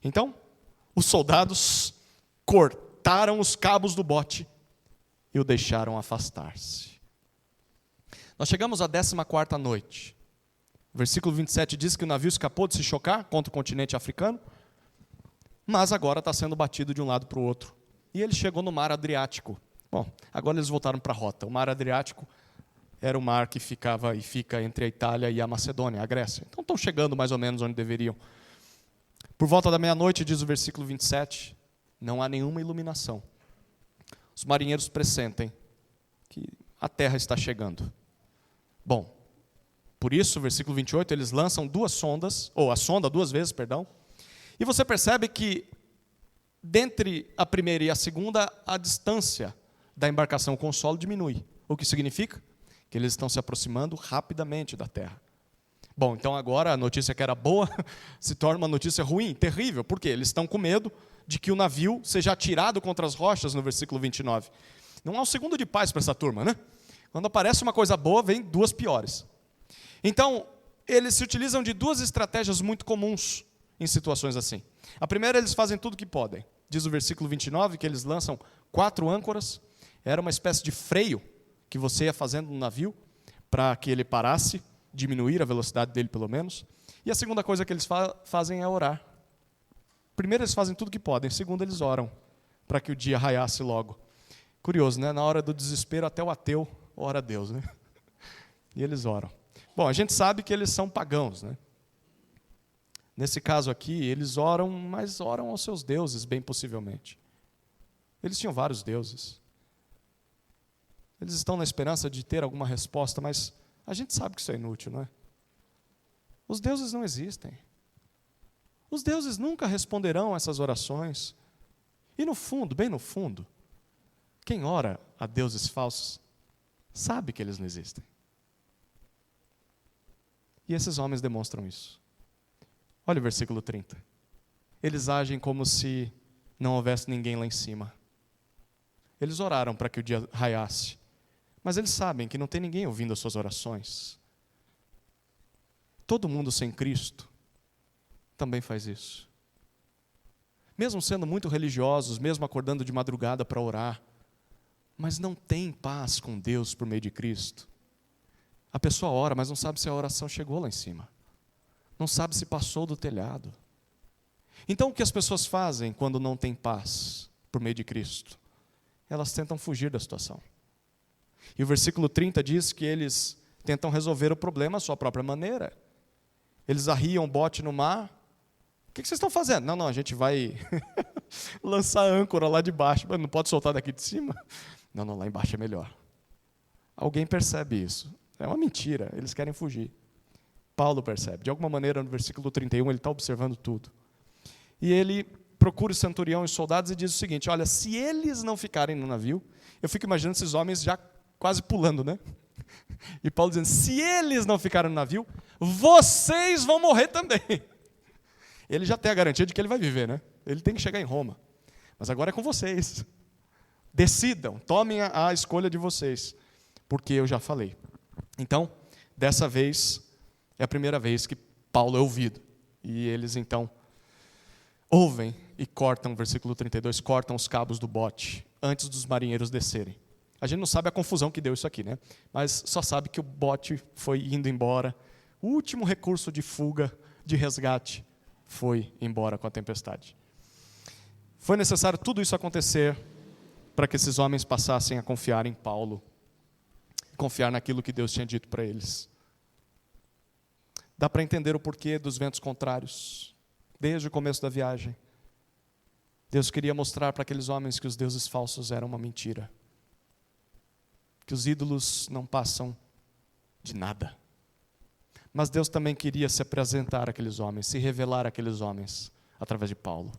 Então, os soldados cortaram os cabos do bote e o deixaram afastar-se. Nós chegamos à 14ª noite. O versículo 27 diz que o navio escapou de se chocar contra o continente africano, mas agora está sendo batido de um lado para o outro. E ele chegou no mar Adriático. Bom, agora eles voltaram para a rota. O mar Adriático era o mar que ficava e fica entre a Itália e a Macedônia, a Grécia. Então estão chegando mais ou menos onde deveriam. Por volta da meia-noite, diz o versículo 27, não há nenhuma iluminação. Os marinheiros pressentem que a terra está chegando. Bom, por isso, versículo 28, eles lançam duas sondas, ou a sonda duas vezes, perdão, e você percebe que, dentre a primeira e a segunda, a distância da embarcação com o solo diminui. O que significa? Que eles estão se aproximando rapidamente da terra. Bom, então agora a notícia que era boa se torna uma notícia ruim, terrível. Por quê? Eles estão com medo de que o navio seja atirado contra as rochas, no versículo 29. Não há um segundo de paz para essa turma, né? Quando aparece uma coisa boa, vem duas piores. Então, eles se utilizam de duas estratégias muito comuns em situações assim. A primeira, eles fazem tudo o que podem. Diz o versículo 29 que eles lançam 4 âncoras. Era uma espécie de freio que você ia fazendo no navio para que ele parasse, diminuir a velocidade dele pelo menos. E a segunda coisa que eles fazem é orar. Primeiro, eles fazem tudo o que podem. Segundo, eles oram para que o dia raiasse logo. Curioso, né? Na hora do desespero, até o ateu ora a Deus, né? E eles oram. Bom, a gente sabe que eles são pagãos, né? Nesse caso aqui, eles oram, mas oram aos seus deuses, bem possivelmente. Eles tinham vários deuses. Eles estão na esperança de ter alguma resposta, mas a gente sabe que isso é inútil, não é? Os deuses não existem. Os deuses nunca responderão a essas orações. E no fundo, bem no fundo, quem ora a deuses falsos sabe que eles não existem. E esses homens demonstram isso. Olha o versículo 30. Eles agem como se não houvesse ninguém lá em cima. Eles oraram para que o dia raiasse, mas eles sabem que não tem ninguém ouvindo as suas orações. Todo mundo sem Cristo também faz isso. Mesmo sendo muito religiosos, mesmo acordando de madrugada para orar, mas não tem paz com Deus por meio de Cristo. A pessoa ora, mas não sabe se a oração chegou lá em cima. Não sabe se passou do telhado. Então, o que as pessoas fazem quando não tem paz por meio de Cristo? Elas tentam fugir da situação. E o versículo 30 diz que eles tentam resolver o problema à sua própria maneira. Eles arriam o bote no mar. O que vocês estão fazendo? Não, a gente vai lançar âncora lá de baixo. Mas não pode soltar daqui de cima? Não, lá embaixo é melhor. Alguém percebe isso. É uma mentira, eles querem fugir. Paulo percebe. De alguma maneira, no versículo 31, ele está observando tudo. E ele procura o centurião e os soldados e diz o seguinte: olha, se eles não ficarem no navio, eu fico imaginando esses homens já quase pulando, né? E Paulo dizendo, se eles não ficarem no navio, vocês vão morrer também. Ele já tem a garantia de que ele vai viver, né? Ele tem que chegar em Roma. Mas agora é com vocês. Decidam, tomem a escolha de vocês, porque eu já falei. Então, dessa vez, é a primeira vez que Paulo é ouvido. E eles, então, ouvem e cortam, versículo 32, cortam os cabos do bote, antes dos marinheiros descerem. A gente não sabe a confusão que deu isso aqui, né? Mas só sabe que o bote foi indo embora. O último recurso de fuga, de resgate, foi embora com a tempestade. Foi necessário tudo isso acontecer para que esses homens passassem a confiar em Paulo, confiar naquilo que Deus tinha dito para eles. Dá para entender o porquê dos ventos contrários, desde o começo da viagem. Deus queria mostrar para aqueles homens que os deuses falsos eram uma mentira, que os ídolos não passam de nada. Mas Deus também queria se apresentar àqueles homens, se revelar àqueles homens, através de Paulo.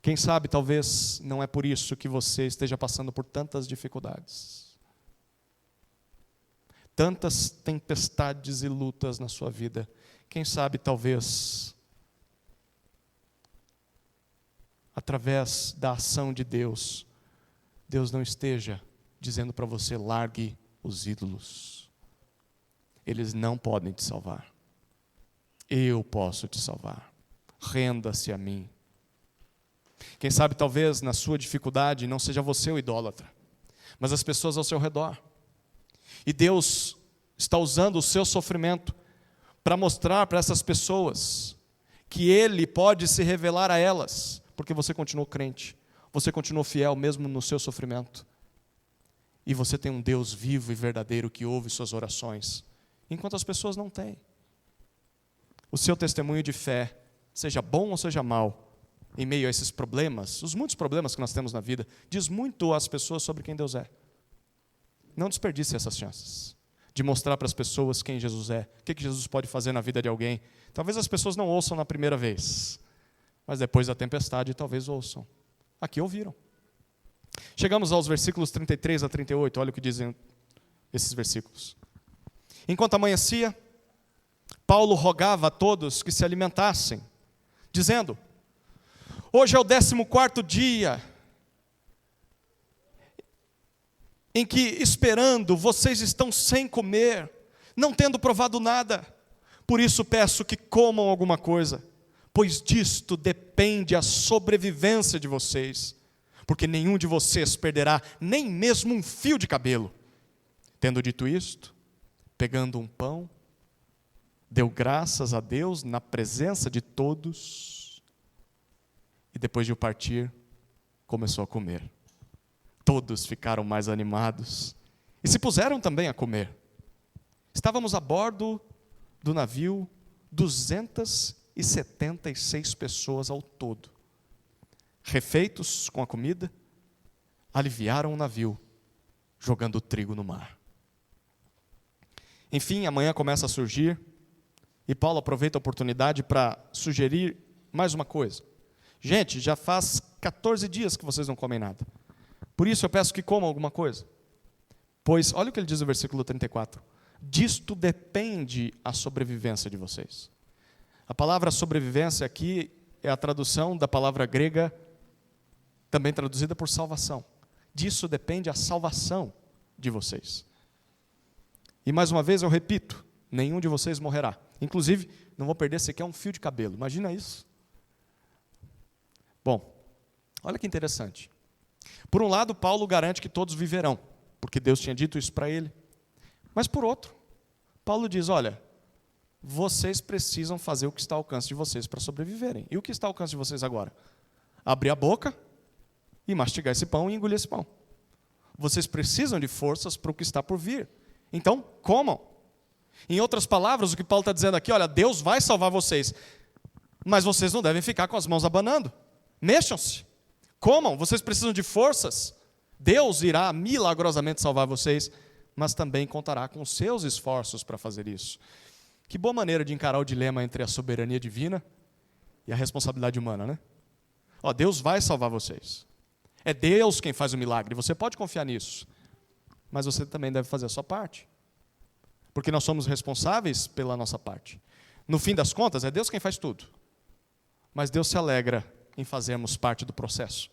Quem sabe, talvez, não é por isso que você esteja passando por tantas dificuldades. Tantas tempestades e lutas na sua vida. Quem sabe, talvez, através da ação de Deus, Deus não esteja dizendo para você, largue os ídolos. Eles não podem te salvar. Eu posso te salvar. Renda-se a mim. Quem sabe, talvez, na sua dificuldade, não seja você o idólatra, mas as pessoas ao seu redor. E Deus está usando o seu sofrimento para mostrar para essas pessoas que Ele pode se revelar a elas, porque você continuou crente, você continuou fiel mesmo no seu sofrimento. E você tem um Deus vivo e verdadeiro que ouve suas orações, enquanto as pessoas não têm. O seu testemunho de fé seja bom ou seja mal, em meio a esses problemas, os muitos problemas que nós temos na vida, diz muito às pessoas sobre quem Deus é. Não desperdice essas chances de mostrar para as pessoas quem Jesus é, o que Jesus pode fazer na vida de alguém. Talvez as pessoas não ouçam na primeira vez, mas depois da tempestade talvez ouçam. Aqui ouviram. Chegamos aos versículos 33 a 38, olha o que dizem esses versículos. Enquanto amanhecia, Paulo rogava a todos que se alimentassem, dizendo: hoje é o 14º dia em que, esperando, vocês estão sem comer, não tendo provado nada. Por isso peço que comam alguma coisa, pois disto depende a sobrevivência de vocês, porque nenhum de vocês perderá nem mesmo um fio de cabelo. Tendo dito isto, pegando um pão, deu graças a Deus na presença de todos, e depois de o partir, começou a comer. Todos ficaram mais animados e se puseram também a comer. Estávamos a bordo do navio 276 pessoas ao todo. Refeitos com a comida, aliviaram o navio, jogando trigo no mar. Enfim, amanhã começa a surgir, e Paulo aproveita a oportunidade para sugerir mais uma coisa. Gente, já faz 14 dias que vocês não comem nada. Por isso eu peço que comam alguma coisa. Pois, olha o que ele diz no versículo 34. Disto depende a sobrevivência de vocês. A palavra sobrevivência aqui é a tradução da palavra grega, também traduzida por salvação. Disso depende a salvação de vocês. E mais uma vez eu repito, nenhum de vocês morrerá. Inclusive, não vou perder sequer um fio de cabelo. Imagina isso. Bom, olha que interessante. Por um lado, Paulo garante que todos viverão, porque Deus tinha dito isso para ele. Mas por outro, Paulo diz, olha, vocês precisam fazer o que está ao alcance de vocês para sobreviverem. E o que está ao alcance de vocês agora? Abrir a boca e mastigar esse pão e engolir esse pão. Vocês precisam de forças para o que está por vir. Então, comam. Em outras palavras, o que Paulo está dizendo aqui, olha, Deus vai salvar vocês, mas vocês não devem ficar com as mãos abanando. Mexam-se. Comam, vocês precisam de forças. Deus irá milagrosamente salvar vocês, mas também contará com seus esforços para fazer isso. Que boa maneira de encarar o dilema entre a soberania divina e a responsabilidade humana, né? Ó, Deus vai salvar vocês. É Deus quem faz o milagre, você pode confiar nisso. Mas você também deve fazer a sua parte. Porque nós somos responsáveis pela nossa parte. No fim das contas, é Deus quem faz tudo. Mas Deus se alegra em fazermos parte do processo.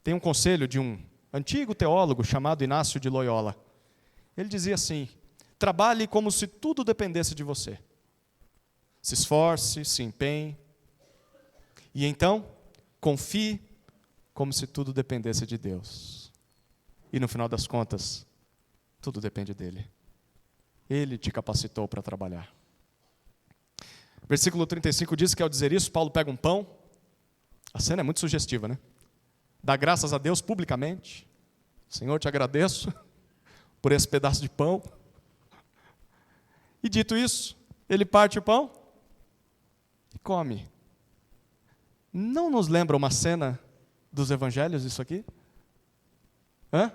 Tem um conselho de um antigo teólogo chamado Inácio de Loyola. Ele dizia assim: trabalhe como se tudo dependesse de você. Se esforce, se empenhe. E então, confie como se tudo dependesse de Deus. E no final das contas, tudo depende dele. Ele te capacitou para trabalhar. Versículo 35 diz que ao dizer isso, Paulo pega um pão. A cena é muito sugestiva, né? Dá graças a Deus publicamente. Senhor, te agradeço por esse pedaço de pão. E dito isso, ele parte o pão e come. Não nos lembra uma cena dos evangelhos isso aqui? Hã?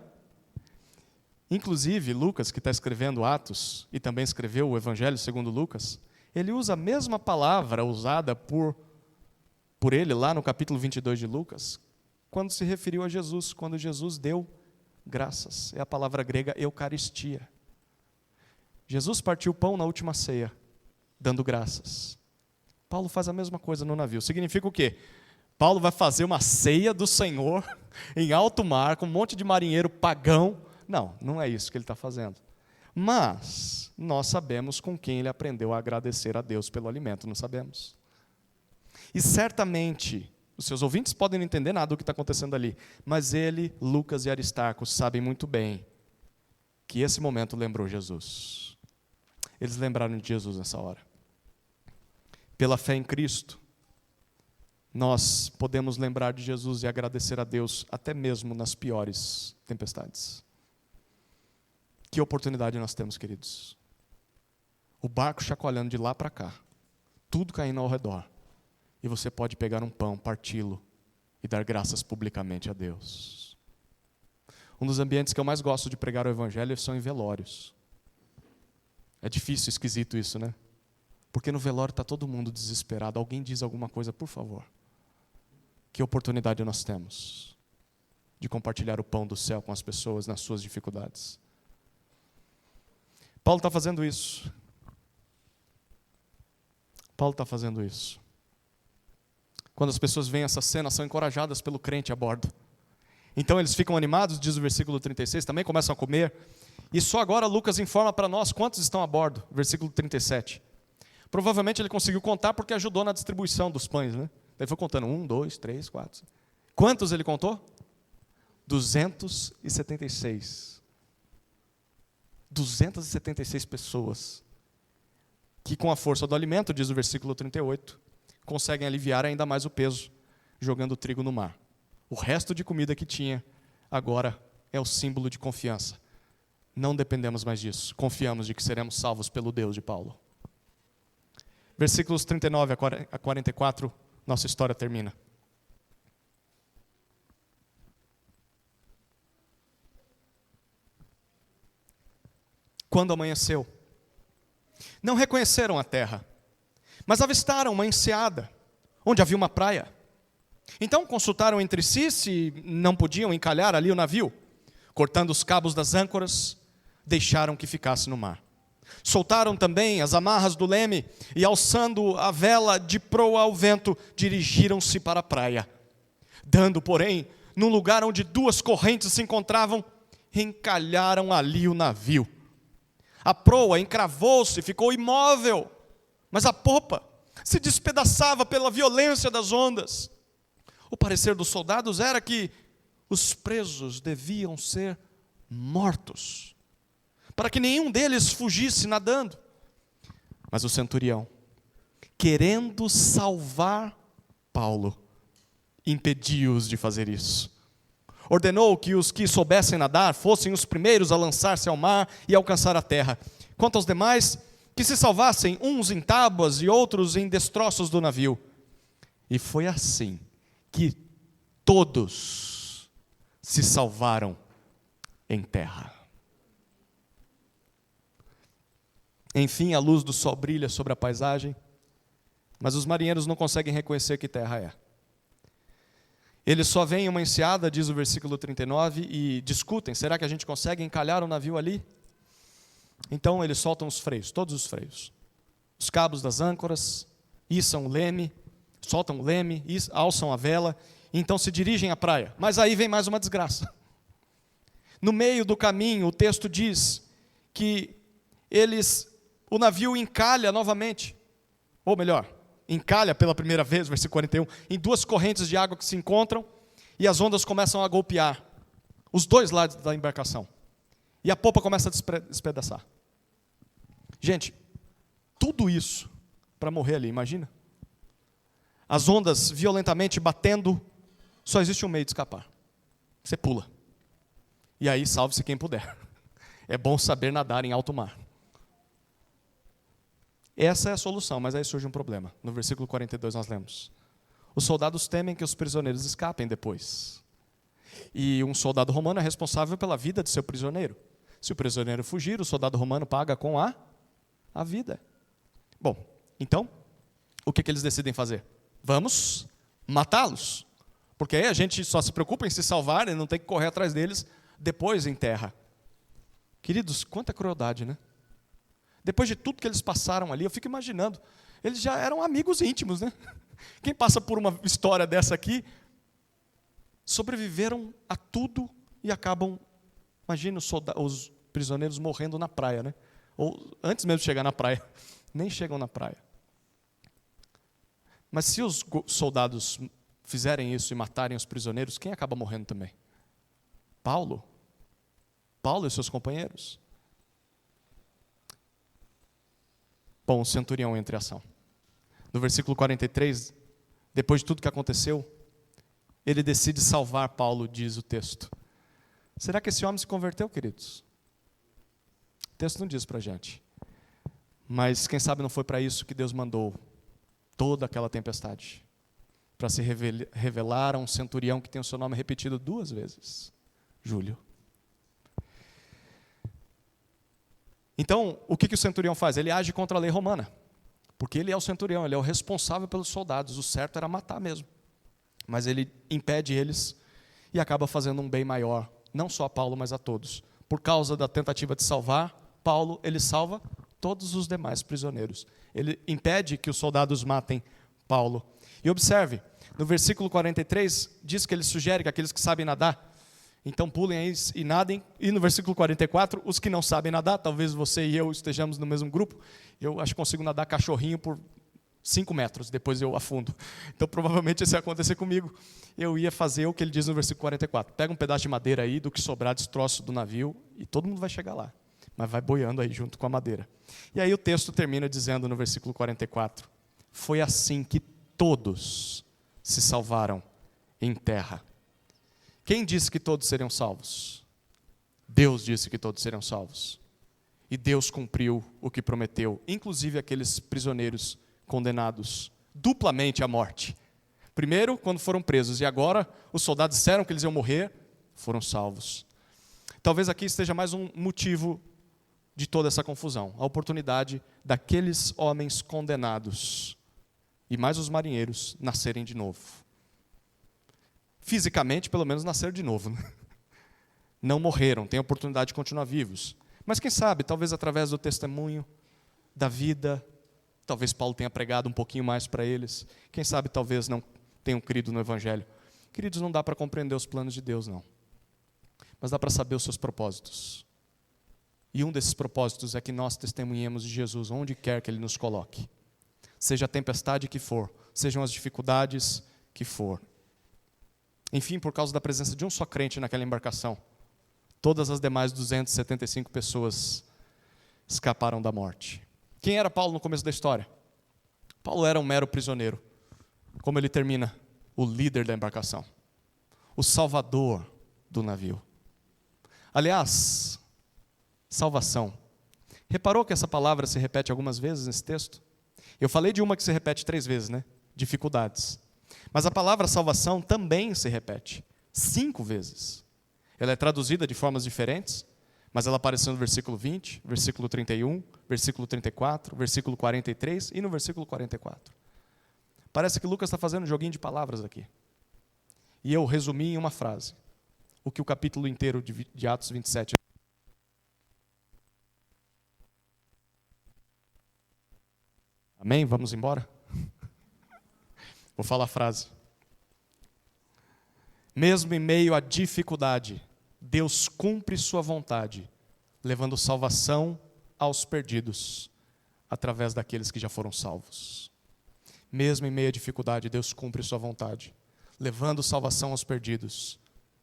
Inclusive, Lucas, que está escrevendo Atos, e também escreveu o Evangelho segundo Lucas, ele usa a mesma palavra usada por ele lá no capítulo 22 de Lucas, quando se referiu a Jesus, quando Jesus deu graças. É a palavra grega eucaristia. Jesus partiu o pão na última ceia, dando graças. Paulo faz a mesma coisa no navio. Significa o quê? Paulo vai fazer uma ceia do Senhor em alto mar, com um monte de marinheiro pagão. Não, não é isso que ele está fazendo. Mas nós sabemos com quem ele aprendeu a agradecer a Deus pelo alimento, não sabemos? E certamente, os seus ouvintes podem não entender nada do que está acontecendo ali, mas ele, Lucas e Aristarco sabem muito bem que esse momento lembrou Jesus. Eles lembraram de Jesus nessa hora. Pela fé em Cristo, nós podemos lembrar de Jesus e agradecer a Deus até mesmo nas piores tempestades. Que oportunidade nós temos, queridos. O barco chacoalhando de lá para cá, tudo caindo ao redor. e você pode pegar um pão, parti-lo e dar graças publicamente a Deus. Um dos ambientes que eu mais gosto de pregar o Evangelho são em velórios. É difícil, esquisito isso, né? Porque no velório está todo mundo desesperado. Alguém diz alguma coisa, por favor. Que oportunidade nós temos de compartilhar o pão do céu com as pessoas nas suas dificuldades. Paulo está fazendo isso. Paulo está fazendo isso. Quando as pessoas veem essa cena, são encorajadas pelo crente a bordo. Então eles ficam animados, diz o versículo 36, também começam a comer. E só agora Lucas informa para nós quantos estão a bordo, versículo 37. Provavelmente ele conseguiu contar porque ajudou na distribuição dos pães, né? Ele foi contando 1, 2, 3, 4. Quantos ele contou? 276. 276 pessoas que com a força do alimento, diz o versículo 38, conseguem aliviar ainda mais o peso, jogando o trigo no mar. O resto de comida que tinha, agora é o símbolo de confiança. Não dependemos mais disso. Confiamos de que seremos salvos pelo Deus de Paulo. Versículos 39 a 44, nossa história termina. Quando amanheceu, não reconheceram a terra, mas avistaram uma enseada, onde havia uma praia. Então consultaram entre si se não podiam encalhar ali o navio. Cortando os cabos das âncoras, deixaram que ficasse no mar. Soltaram também as amarras do leme e, alçando a vela de proa ao vento, dirigiram-se para a praia. Dando, porém, num lugar onde duas correntes se encontravam, encalharam ali o navio. A proa encravou-se, ficou imóvel, mas a popa se despedaçava pela violência das ondas. O parecer dos soldados era que os presos deviam ser mortos, para que nenhum deles fugisse nadando. Mas o centurião, querendo salvar Paulo, impediu-os de fazer isso. Ordenou que os que soubessem nadar fossem os primeiros a lançar-se ao mar e alcançar a terra. Quanto aos demais, que se salvassem uns em tábuas e outros em destroços do navio. E foi assim que todos se salvaram em terra. Enfim, a luz do sol brilha sobre a paisagem, mas os marinheiros não conseguem reconhecer que terra é. Eles só veem uma enseada, diz o versículo 39, e discutem, será que a gente consegue encalhar o navio ali? Então eles soltam os freios, todos os freios. Os cabos das âncoras, içam o leme, soltam o leme, alçam a vela, e então se dirigem à praia. Mas aí vem mais uma desgraça. No meio do caminho, o texto diz que o navio encalha novamente, ou melhor, encalha pela primeira vez, versículo 41, em duas correntes de água que se encontram, e as ondas começam a golpear os dois lados da embarcação. E a popa começa a despedaçar. Gente, tudo isso para morrer ali, imagina? As ondas violentamente batendo, só existe um meio de escapar. Você pula. E aí salve-se quem puder. É bom saber nadar em alto mar. Essa é a solução, mas aí surge um problema. No versículo 42 nós lemos: os soldados temem que os prisioneiros escapem depois. E um soldado romano é responsável pela vida de seu prisioneiro. Se o prisioneiro fugir, o soldado romano paga com a vida. Bom, então, o que eles decidem fazer? Vamos matá-los. Porque aí a gente só se preocupa em se salvar e não tem que correr atrás deles depois em terra. Queridos, quanta crueldade, né? Depois de tudo que eles passaram ali, eu fico imaginando, eles já eram amigos íntimos, né? Quem passa por uma história dessa aqui, sobreviveram a tudo e acabam, imagina os prisioneiros morrendo na praia, né? Ou antes mesmo de chegar na praia, nem chegam na praia. Mas se os soldados fizerem isso e matarem os prisioneiros, quem acaba morrendo também? Paulo e seus companheiros. Bom, o centurião entra em ação. No versículo 43, depois de tudo que aconteceu, ele decide salvar Paulo, diz o texto. Será que esse homem se converteu, queridos? O texto não diz para a gente. Mas quem sabe não foi para isso que Deus mandou toda aquela tempestade. para se revelar a um centurião que tem o seu nome repetido 2 vezes, Júlio. Então, o que o centurião faz? Ele age contra a lei romana, porque ele é o centurião, ele é o responsável pelos soldados, o certo era matar mesmo. Mas ele impede eles e acaba fazendo um bem maior, não só a Paulo, mas a todos. Por causa da tentativa de salvar Paulo, ele salva todos os demais prisioneiros. Ele impede que os soldados matem Paulo. E observe, no versículo 43, diz que ele sugere que aqueles que sabem nadar, então pulem aí e nadem. E no versículo 44, os que não sabem nadar, talvez você e eu estejamos no mesmo grupo, eu acho que consigo nadar cachorrinho por 5 metros, depois eu afundo. Então provavelmente isso ia acontecer comigo. Eu ia fazer o que ele diz no versículo 44. Pega um pedaço de madeira aí, do que sobrar destroço do navio, e todo mundo vai chegar lá. Mas vai boiando aí junto com a madeira. E aí o texto termina dizendo no versículo 44, foi assim que todos se salvaram em terra. Quem disse que todos seriam salvos? Deus disse que todos seriam salvos. E Deus cumpriu o que prometeu, inclusive aqueles prisioneiros condenados duplamente à morte. Primeiro, quando foram presos, e agora os soldados disseram que eles iam morrer, foram salvos. Talvez aqui esteja mais um motivo de toda essa confusão, a oportunidade daqueles homens condenados e mais os marinheiros nascerem de novo. Fisicamente, pelo menos, nasceram de novo, né? Não morreram, têm a oportunidade de continuar vivos. Mas quem sabe, talvez através do testemunho, da vida, talvez Paulo tenha pregado um pouquinho mais para eles. Quem sabe, talvez não tenham crido no Evangelho. Queridos, não dá para compreender os planos de Deus, não. Mas dá para saber os seus propósitos. E um desses propósitos é que nós testemunhemos de Jesus onde quer que Ele nos coloque. Seja a tempestade que for, sejam as dificuldades que for. Enfim, por causa da presença de um só crente naquela embarcação, todas as demais 275 pessoas escaparam da morte. Quem era Paulo no começo da história? Paulo era um mero prisioneiro. Como ele termina? O líder da embarcação. O salvador do navio. Aliás, salvação. Reparou que essa palavra se repete algumas vezes nesse texto? Eu falei de uma que se repete 3 vezes, né? Dificuldades. Mas a palavra salvação também se repete 5 vezes. Ela é traduzida de formas diferentes, mas ela apareceu no versículo 20, versículo 31, versículo 34, versículo 43 e no versículo 44. Parece que Lucas está fazendo um joguinho de palavras aqui. E eu resumi em uma frase o que o capítulo inteiro de Atos 27. Amém? Vamos embora? Vou falar a frase. Mesmo em meio à dificuldade, Deus cumpre sua vontade, levando salvação aos perdidos, através daqueles que já foram salvos. Mesmo em meio à dificuldade, Deus cumpre sua vontade, levando salvação aos perdidos,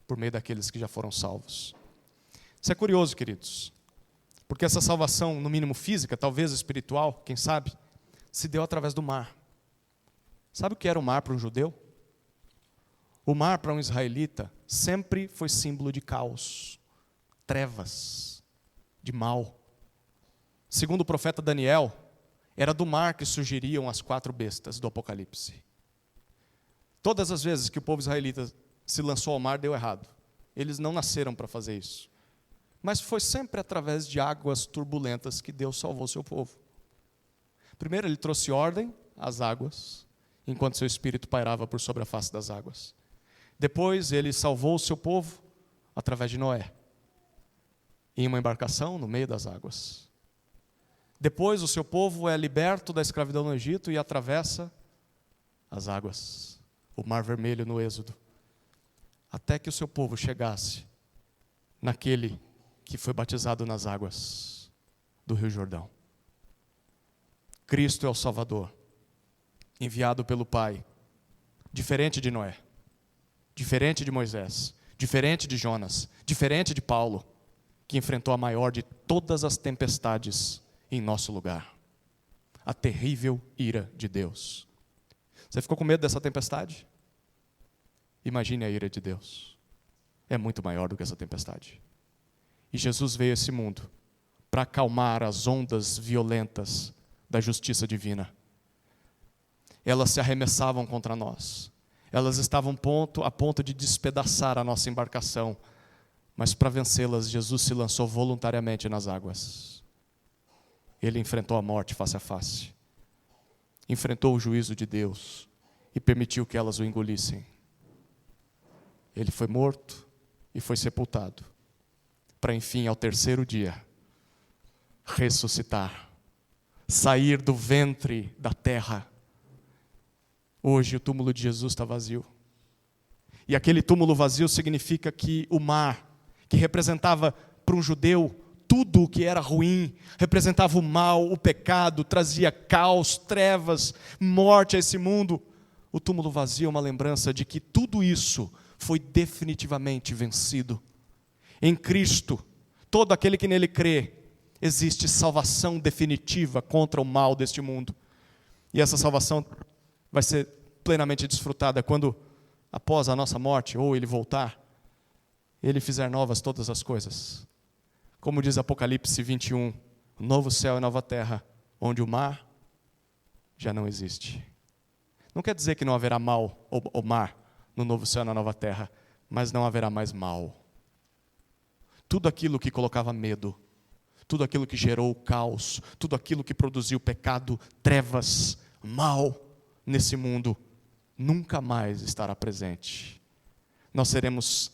por meio daqueles que já foram salvos. Isso é curioso, queridos, porque essa salvação, no mínimo física, talvez espiritual, quem sabe, se deu através do mar. Sabe o que era o mar para um judeu? O mar para um israelita sempre foi símbolo de caos, trevas, de mal. Segundo o profeta Daniel, era do mar que surgiriam as 4 bestas do Apocalipse. Todas as vezes que o povo israelita se lançou ao mar, deu errado. Eles não nasceram para fazer isso. Mas foi sempre através de águas turbulentas que Deus salvou seu povo. Primeiro ele trouxe ordem às águas, enquanto seu espírito pairava por sobre a face das águas. Depois ele salvou o seu povo através de Noé, em uma embarcação no meio das águas. Depois o seu povo é liberto da escravidão no Egito e atravessa as águas, o Mar Vermelho no Êxodo, até que o seu povo chegasse naquele que foi batizado nas águas do Rio Jordão. Cristo é o Salvador, enviado pelo Pai, diferente de Noé, diferente de Moisés, diferente de Jonas, diferente de Paulo, que enfrentou a maior de todas as tempestades em nosso lugar, a terrível ira de Deus. Você ficou com medo dessa tempestade? Imagine a ira de Deus. É muito maior do que essa tempestade. E Jesus veio a esse mundo para acalmar as ondas violentas da justiça divina. Elas se arremessavam contra nós. Elas estavam a ponto de despedaçar a nossa embarcação. Mas para vencê-las, Jesus se lançou voluntariamente nas águas. Ele enfrentou a morte face a face. Enfrentou o juízo de Deus e permitiu que elas o engolissem. Ele foi morto e foi sepultado, para enfim, ao terceiro dia, ressuscitar, sair do ventre da terra. Hoje o túmulo de Jesus está vazio. E aquele túmulo vazio significa que o mar, que representava para um judeu tudo o que era ruim, representava o mal, o pecado, trazia caos, trevas, morte a esse mundo. O túmulo vazio é uma lembrança de que tudo isso foi definitivamente vencido. Em Cristo, todo aquele que nele crê, existe salvação definitiva contra o mal deste mundo. E essa salvação vai ser plenamente desfrutada quando, após a nossa morte, ou ele voltar, ele fizer novas todas as coisas. Como diz Apocalipse 21, novo céu e nova terra, onde o mar já não existe. Não quer dizer que não haverá mal ou mar no novo céu e na nova terra, mas não haverá mais mal. Tudo aquilo que colocava medo, tudo aquilo que gerou caos, tudo aquilo que produziu pecado, trevas, mal nesse mundo, nunca mais estará presente. Nós seremos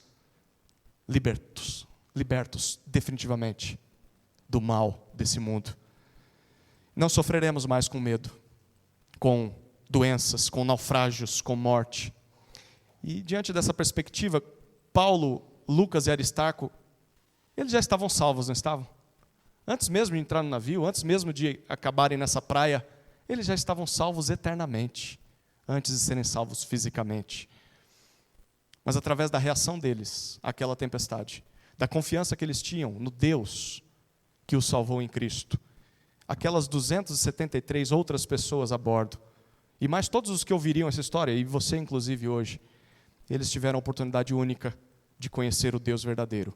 libertos definitivamente do mal desse mundo. Não sofreremos mais com medo, com doenças, com naufrágios, com morte. E diante dessa perspectiva, Paulo, Lucas e Aristarco, eles já estavam salvos, não estavam? Antes mesmo de entrar no navio, antes mesmo de acabarem nessa praia, eles já estavam salvos eternamente, antes de serem salvos fisicamente. Mas através da reação deles àquela tempestade, da confiança que eles tinham no Deus que os salvou em Cristo, aquelas 273 outras pessoas a bordo, e mais todos os que ouviriam essa história, e você inclusive hoje, eles tiveram a oportunidade única de conhecer o Deus verdadeiro.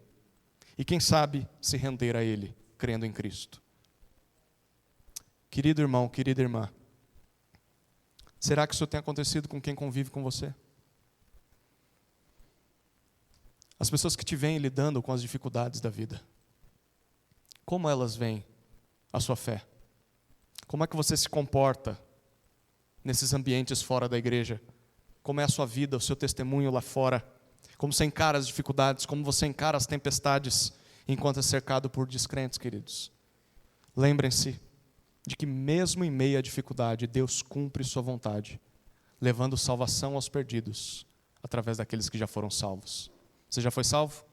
E quem sabe se render a Ele, crendo em Cristo. Querido irmão, querida irmã, será que isso tem acontecido com quem convive com você? As pessoas que te veem lidando com as dificuldades da vida, como elas veem a sua fé? Como é que você se comporta nesses ambientes fora da igreja? Como é a sua vida, o seu testemunho lá fora? Como você encara as dificuldades? Como você encara as tempestades enquanto é cercado por descrentes, queridos? Lembrem-se de que mesmo em meio à dificuldade, Deus cumpre sua vontade, levando salvação aos perdidos, através daqueles que já foram salvos. Você já foi salvo?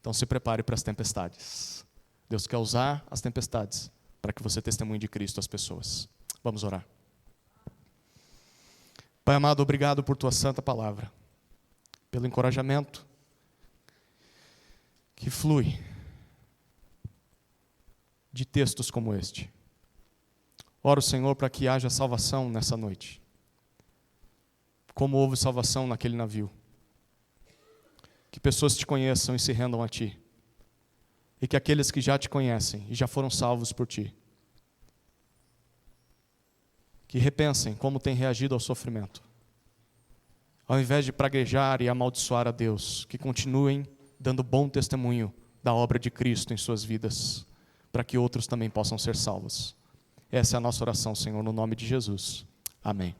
Então se prepare para as tempestades. Deus quer usar as tempestades para que você testemunhe de Cristo às pessoas. Vamos orar. Pai amado, obrigado por tua santa palavra, pelo encorajamento que flui de textos como este. Oro, Senhor, para que haja salvação nessa noite, como houve salvação naquele navio. Que pessoas te conheçam e se rendam a Ti. E que aqueles que já te conhecem e já foram salvos por Ti, que repensem como têm reagido ao sofrimento. Ao invés de praguejar e amaldiçoar a Deus, que continuem dando bom testemunho da obra de Cristo em suas vidas, para que outros também possam ser salvos. Essa é a nossa oração, Senhor, no nome de Jesus. Amém.